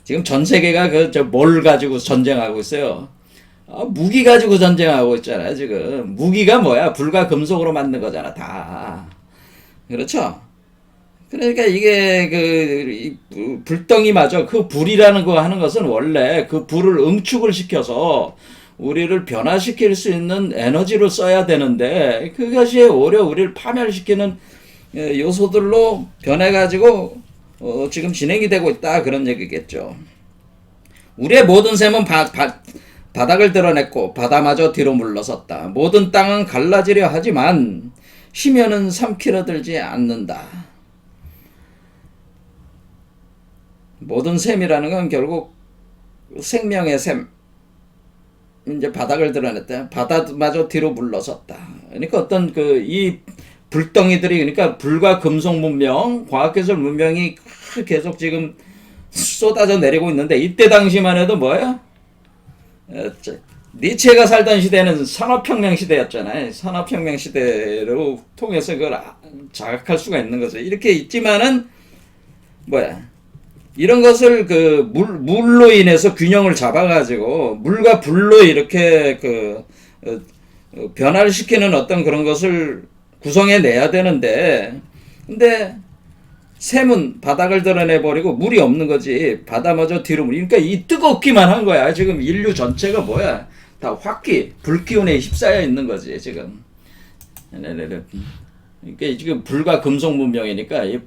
지금 전 세계가 뭘 가지고 전쟁하고 있어요. 무기 가지고 전쟁하고 있잖아요, 지금. 무기가 뭐야? 불과 금속으로 만든 거잖아, 다. 그렇죠? 그러니까 이게 불덩이마저 그 불이라는 거 하는 것은 원래 그 불을 응축을 시켜서 우리를 변화시킬 수 있는 에너지로 써야 되는데 그것이 오히려 우리를 파멸시키는 요소들로 변해가지고 지금 진행이 되고 있다 그런 얘기겠죠. 우리의 모든 셈은 바닥을 드러냈고 바다마저 뒤로 물러섰다. 모든 땅은 갈라지려 하지만 심연은 삼키려 들지 않는다. 모든 셈이라는 건 결국 생명의 셈. 이제 바닥을 드러냈다. 바다마저 뒤로 물러섰다. 그러니까 어떤 이 불덩이들이 그러니까 불과 금속 문명, 과학기술 문명이 계속 지금 쏟아져 내리고 있는데 이때 당시만 해도 뭐야? 니체가 살던 시대는 산업혁명 시대였잖아요. 산업혁명 시대로 통해서 그걸 자각할 수가 있는 거죠. 이렇게 있지만은 뭐야? 이런 것을 물로 인해서 균형을 잡아가지고 물과 불로 이렇게 변화를 시키는 어떤 그런 것을 구성해 내야 되는데 근데 샘은 바닥을 드러내버리고 물이 없는 거지. 바다마저 뒤로 그러니까 이 뜨겁기만 한 거야. 지금 인류 전체가 뭐야? 다 화기, 불기운에 휩싸여 있는 거지 지금. 그러니까 지금 불과 금속 문명이니까 이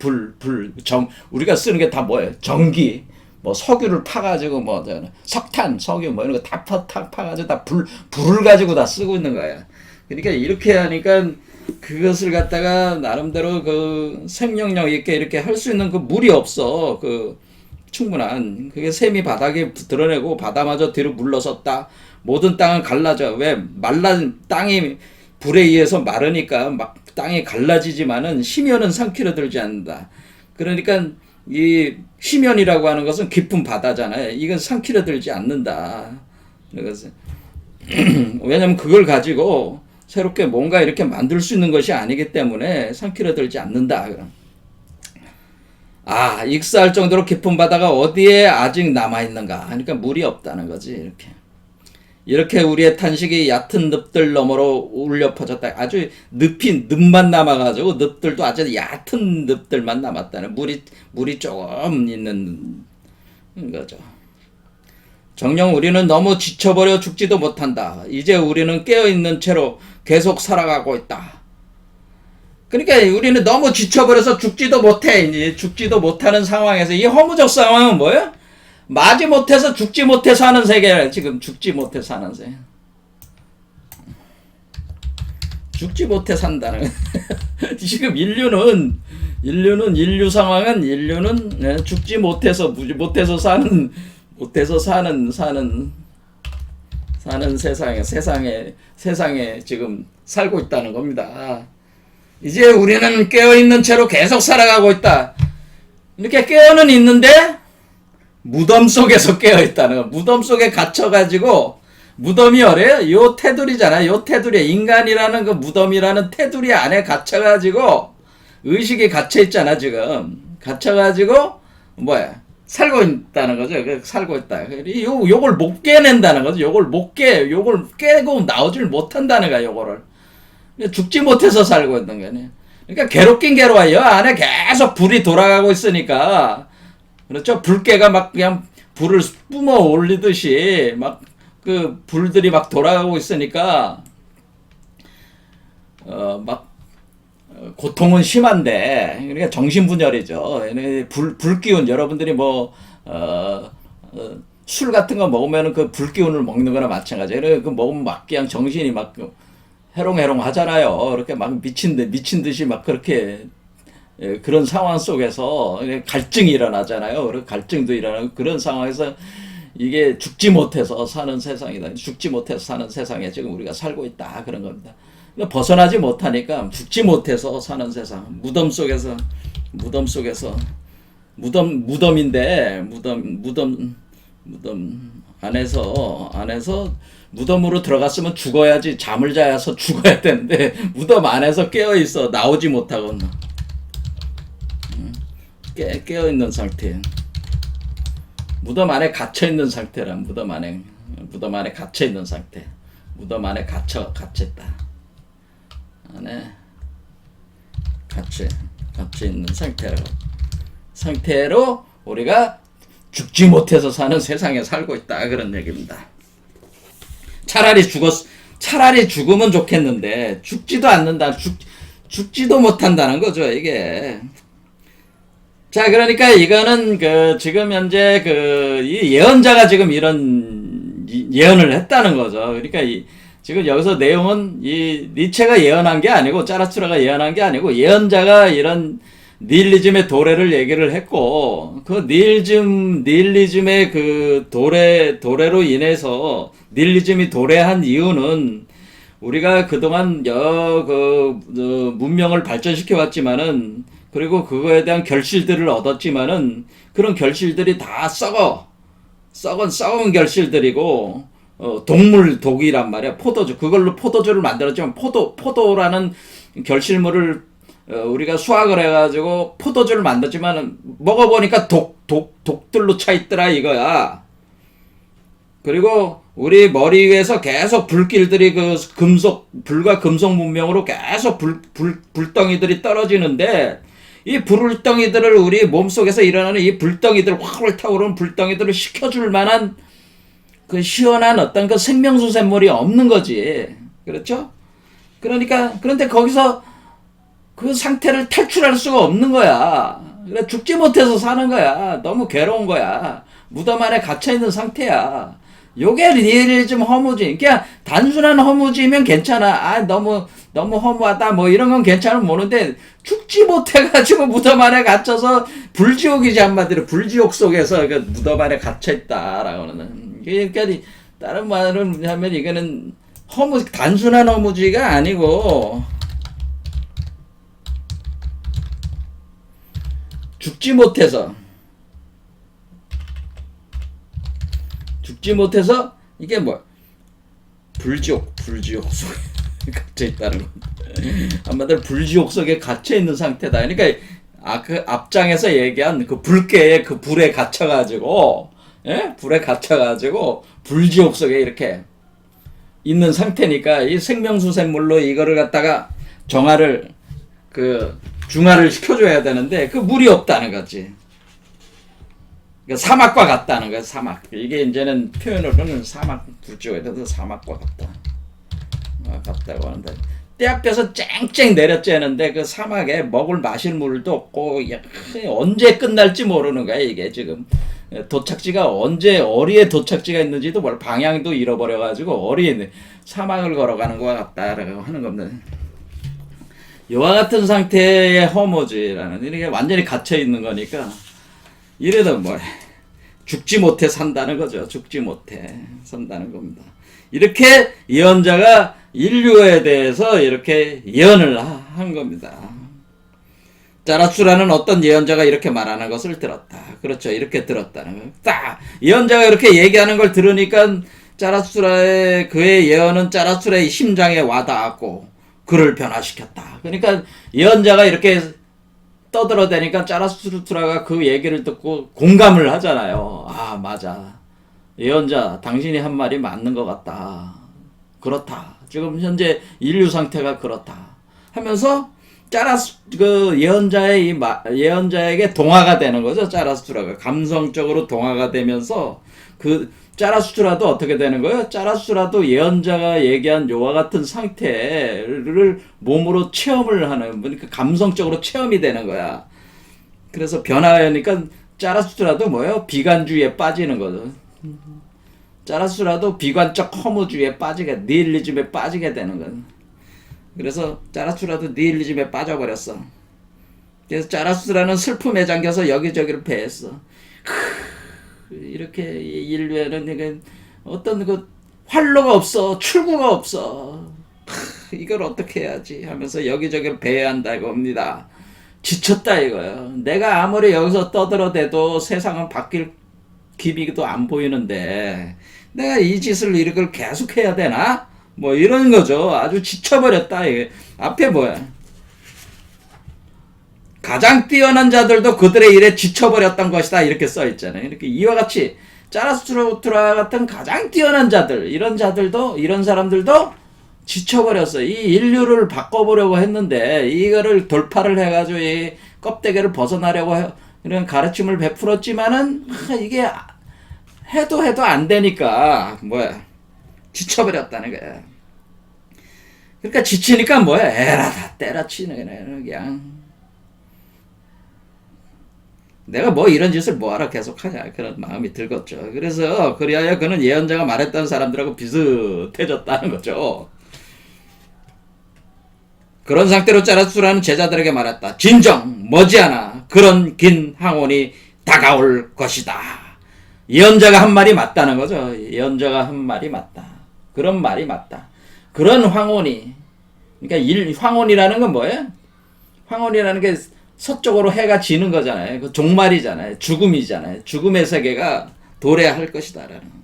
우리가 쓰는 게 다 뭐예요? 전기, 뭐 석유를 파가지고 뭐 석탄, 석유 뭐 이런 거 다 파가지고 다 불을 가지고 다 쓰고 있는 거야. 그러니까 이렇게 하니까 그것을 갖다가 나름대로 생명력 있게 이렇게 할 수 있는 물이 없어. 충분한 그게 샘이 바닥에 드러내고 바다마저 뒤로 물러섰다. 모든 땅은 갈라져. 왜 말란 땅이 불에 의해서 마르니까 막 땅이 갈라지지만은 심연은 삼키려 들지 않는다. 그러니까 이 심연이라고 하는 것은 깊은 바다잖아요. 이건 삼키려 들지 않는다. 왜냐면 그걸 가지고 새롭게 뭔가 이렇게 만들 수 있는 것이 아니기 때문에 삼키려 들지 않는다. 익사할 정도로 깊은 바다가 어디에 아직 남아있는가. 그러니까 물이 없다는 거지. 이렇게 우리의 탄식이 얕은 늪들 너머로 울려 퍼졌다. 아주 늪만 남아가지고 늪들도 아주 얕은 늪들만 남았다는 물이 조금 있는 거죠. 정녕 우리는 너무 지쳐버려 죽지도 못한다. 이제 우리는 깨어있는 채로 계속 살아가고 있다. 그러니까 우리는 너무 지쳐버려서 죽지도 못해. 이제 죽지도 못하는 상황에서 이 허무적 상황은 뭐예요? 마지못해서 죽지 못해 사는 세계야. 지금 죽지 못해 사는 세계. 죽지 못해 산다는 지금 인류 상황은 죽지 못해서 사는 세상에 지금 살고 있다는 겁니다. 이제 우리는 깨어있는 채로 계속 살아가고 있다. 이렇게 깨어는 있는데 무덤 속에서 깨어있다는 거. 무덤 속에 갇혀가지고 무덤이 어래요? 요 테두리잖아. 요 테두리 인간이라는 그 무덤이라는 테두리 안에 갇혀가지고 의식이 갇혀있잖아 지금. 갇혀가지고 살고 있다는 거죠. 살고 있다. 요걸 못 깨낸다는 거죠. 요걸 깨고 나오질 못한다는 거야. 요거를 죽지 못해서 살고 있는 거네. 그러니까 괴롭긴 괴로워요. 요 안에 계속 불이 돌아가고 있으니까. 그렇죠? 불개가 막 그냥 불을 뿜어 올리듯이 막 불들이 막 돌아가고 있으니까 고통은 심한데 그러니까 정신분열이죠. 불기운 여러분들이 술 같은 거 먹으면 그 불기운을 먹는 거나 마찬가지예요. 먹으면 막 그냥 정신이 막 해롱해롱 하잖아요. 이렇게 막 미친 듯이 막 그렇게 그런 상황 속에서 갈증이 일어나잖아요. 그리고 갈증도 일어나고 그런 상황에서 이게 죽지 못해서 사는 세상이다. 죽지 못해서 사는 세상에 지금 우리가 살고 있다. 그런 겁니다. 벗어나지 못하니까 죽지 못해서 사는 세상. 무덤인데 무덤 안에서 무덤으로 들어갔으면 죽어야지. 잠을 자서 죽어야 되는데 무덤 안에서 깨어 있어. 나오지 못하고 깨어 있는 상태. 무덤 안에 갇혀 있는 상태라. 무덤 안에 무덤 안에 갇혀 있는 상태. 무덤 안에 갇혔다. 안에 갇혀 있는 상태로 우리가 죽지 못해서 사는 세상에 살고 있다. 그런 얘기입니다. 차라리 죽으면 좋겠는데, 죽지도 않는다. 죽지도 못한다는 거죠, 이게. 자, 그러니까 이거는 지금 현재 이 예언자가 지금 이런 예언을 했다는 거죠. 그러니까 지금 여기서 내용은 이 니체가 예언한 게 아니고, 짜라투라가 예언한 게 아니고, 예언자가 이런 니힐리즘의 도래를 얘기를 했고, 그 니힐리즘의 그 도래로 인해서 니힐리즘이 도래한 이유는 우리가 그동안 문명을 발전시켜 왔지만은, 그리고 그거에 대한 결실들을 얻었지만은, 그런 결실들이 다 썩은 결실들이고, 독이란 말이야. 포도주. 그걸로 포도주를 만들었지만, 포도라는 결실물을 우리가 수확을 해가지고 포도주를 만들었지만 먹어보니까 독들로 차 있더라 이거야. 그리고 우리 머리 위에서 계속 불길들이 불과 금속 문명으로 계속 불덩이들이 떨어지는데, 이 불덩이들을 우리 몸속에서 일어나는 이 불덩이들, 확 타오르는 불덩이들을 식혀줄 만한 그 시원한 어떤 그 생명수산물이 없는 거지. 그렇죠? 그런데 거기서 그 상태를 탈출할 수가 없는 거야. 그래, 죽지 못해서 사는 거야. 너무 괴로운 거야. 무덤 안에 갇혀있는 상태야. 요게 리얼리즘 허무지. 그냥 단순한 허무지면 괜찮아. 너무 허무하다. 뭐 이런 건 괜찮으면 모르는데, 죽지 못해가지고 무덤 안에 갇혀서 불지옥이지, 한마디로. 불지옥 속에서 그 무덤 안에 갇혀있다라고는. 그러니까 다른 말은 하면 이거는 단순한 허무지가 아니고, 죽지 못해서 이게 뭐 불지옥 속에 갇혀 있다는 거. 한마디로 불지옥 속에 갇혀 있는 상태다. 그러니까 그 앞장에서 얘기한 그 불개의 그 불에 갇혀가지고, 불에 갇혀가지고 불지옥 속에 이렇게 있는 상태니까, 이 생명수산물로 이거를 갖다가 중화를 시켜줘야 되는데 그 물이 없다는 거지. 그러니까 사막과 같다는 거야. 사막. 이게 이제는 표현으로는 불지옥에서 사막과 같다고 하는데, 때 앞에서 쨍쨍 내려쬐는데 그 사막에 마실 물도 없고, 언제 끝날지 모르는 거야 이게. 지금 도착지가 어디에 도착지가 있는지도 방향도 잃어버려가지고 어리에 사막을 걸어가는 것 같다라고 하는 겁니다. 이와 같은 상태의 허무지라는, 이게 완전히 갇혀 있는 거니까, 이래도 죽지 못해 산다는 거죠. 죽지 못해 산다는 겁니다. 이렇게 예언자가 인류에 대해서 이렇게 예언을 한 겁니다. 짜라투라는 어떤 예언자가 이렇게 말하는 것을 들었다. 그렇죠. 이렇게 들었다는 거예요. 딱 예언자가 이렇게 얘기하는 걸 들으니까 그의 예언은 짜라투라의 심장에 와닿았고 그를 변화시켰다. 그러니까 예언자가 이렇게 떠들어대니까 짜라투라가 그 얘기를 듣고 공감을 하잖아요. 맞아. 예언자, 당신이 한 말이 맞는 것 같다. 그렇다. 지금 현재 인류 상태가 그렇다. 하면서 예언자에게 동화가 되는 거죠. 짜라투라가 감성적으로 동화가 되면서 짜라투라도 어떻게 되는 거예요? 짜라투라도 예언자가 얘기한 요와 같은 상태를 몸으로 체험을 하는, 그러니까 감성적으로 체험이 되는 거야. 그래서 변화하니까 짜라투라도 뭐예요? 비관주의에 빠지는 거죠. 짜라투라도 비관적 허무주의에 니힐리즘에 빠지게 되는 거야. 그래서 짜라투라도 니힐리즘에 빠져버렸어. 그래서 짜라투라는 슬픔에 잠겨서 여기저기를 패했어. 이렇게 인류에는 어떤 활로가 없어, 출구가 없어. 이걸 어떻게 해야지 하면서 여기저기를 배회야 한다고 합니다. 지쳤다 이거예요. 내가 아무리 여기서 떠들어대도 세상은 바뀔 기미도 안 보이는데 내가 이 짓을 이걸 계속 해야 되나? 뭐 이런 거죠. 아주 지쳐버렸다. 이게 앞에 뭐야? 가장 뛰어난 자들도 그들의 일에 지쳐버렸던 것이다. 이렇게 써 있잖아요. 이렇게 이와 같이 자라스트루트라 같은 가장 뛰어난 자들, 이런 사람들도 지쳐버렸어. 이 인류를 바꿔보려고 했는데 이거를 돌파를 해가지고 이 껍데기를 벗어나려고 이런 가르침을 베풀었지만은 이게 해도 안 되니까 지쳐버렸다는 거야. 그러니까 지치니까 에라 다 때려치는 거야. 그냥 내가 이런 짓을 뭐하러 계속하냐 그런 마음이 들겠죠. 그래서 그리하여 그는 예언자가 말했던 사람들하고 비슷해졌다는 거죠. 그런 상태로 자라스트루는 제자들에게 말했다. 진정 머지않아 그런 긴 항원이 다가올 것이다. 예언자가 한 말이 맞다는 거죠. 예언자가 한 말이 맞다. 그런 말이 맞다. 그런 황혼이, 그러니까 황혼이라는 건 뭐예요? 황혼이라는 게 서쪽으로 해가 지는 거잖아요. 그 종말이잖아요. 죽음이잖아요. 죽음의 세계가 도래할 것이다라는.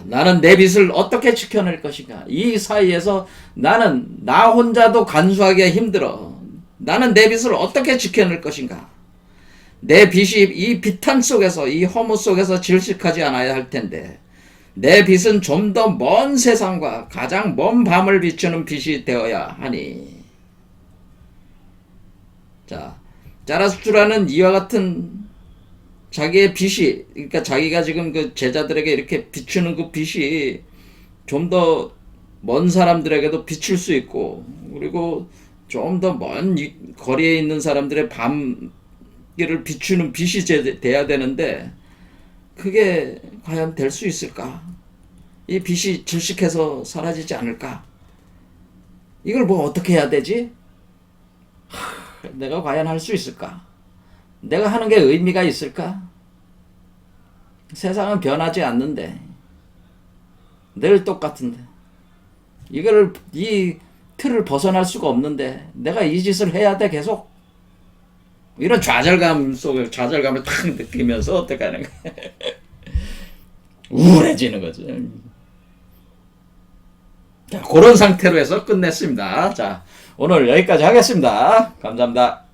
나는 내 빚을 어떻게 지켜낼 것인가? 이 사이에서 나는 나 혼자도 간수하기가 힘들어. 나는 내 빚을 어떻게 지켜낼 것인가? 내 빚이 이 비탄 속에서, 이 허무 속에서 질식하지 않아야 할 텐데 내 빚은 좀 더 먼 세상과 가장 먼 밤을 비추는 빛이 되어야 하니. 자, 자라스트루는 이와 같은 자기의 빛이, 그러니까 자기가 지금 그 제자들에게 이렇게 비추는 그 빛이 좀 더 먼 사람들에게도 비출 수 있고, 그리고 좀 더 먼 거리에 있는 사람들의 밤길을 비추는 빛이 돼야 되는데, 그게 과연 될 수 있을까? 이 빛이 질식해서 사라지지 않을까? 이걸 어떻게 해야 되지? 내가 과연 할 수 있을까? 내가 하는 게 의미가 있을까? 세상은 변하지 않는데 늘 똑같은데 이 틀을 벗어날 수가 없는데 내가 이 짓을 해야 돼 계속? 이런 좌절감 속에 좌절감을 탁 느끼면서 어떻게 하는 거야? 우울해지는 거죠. 자, 그런 상태로 해서 끝냈습니다. 자, 오늘 여기까지 하겠습니다. 감사합니다.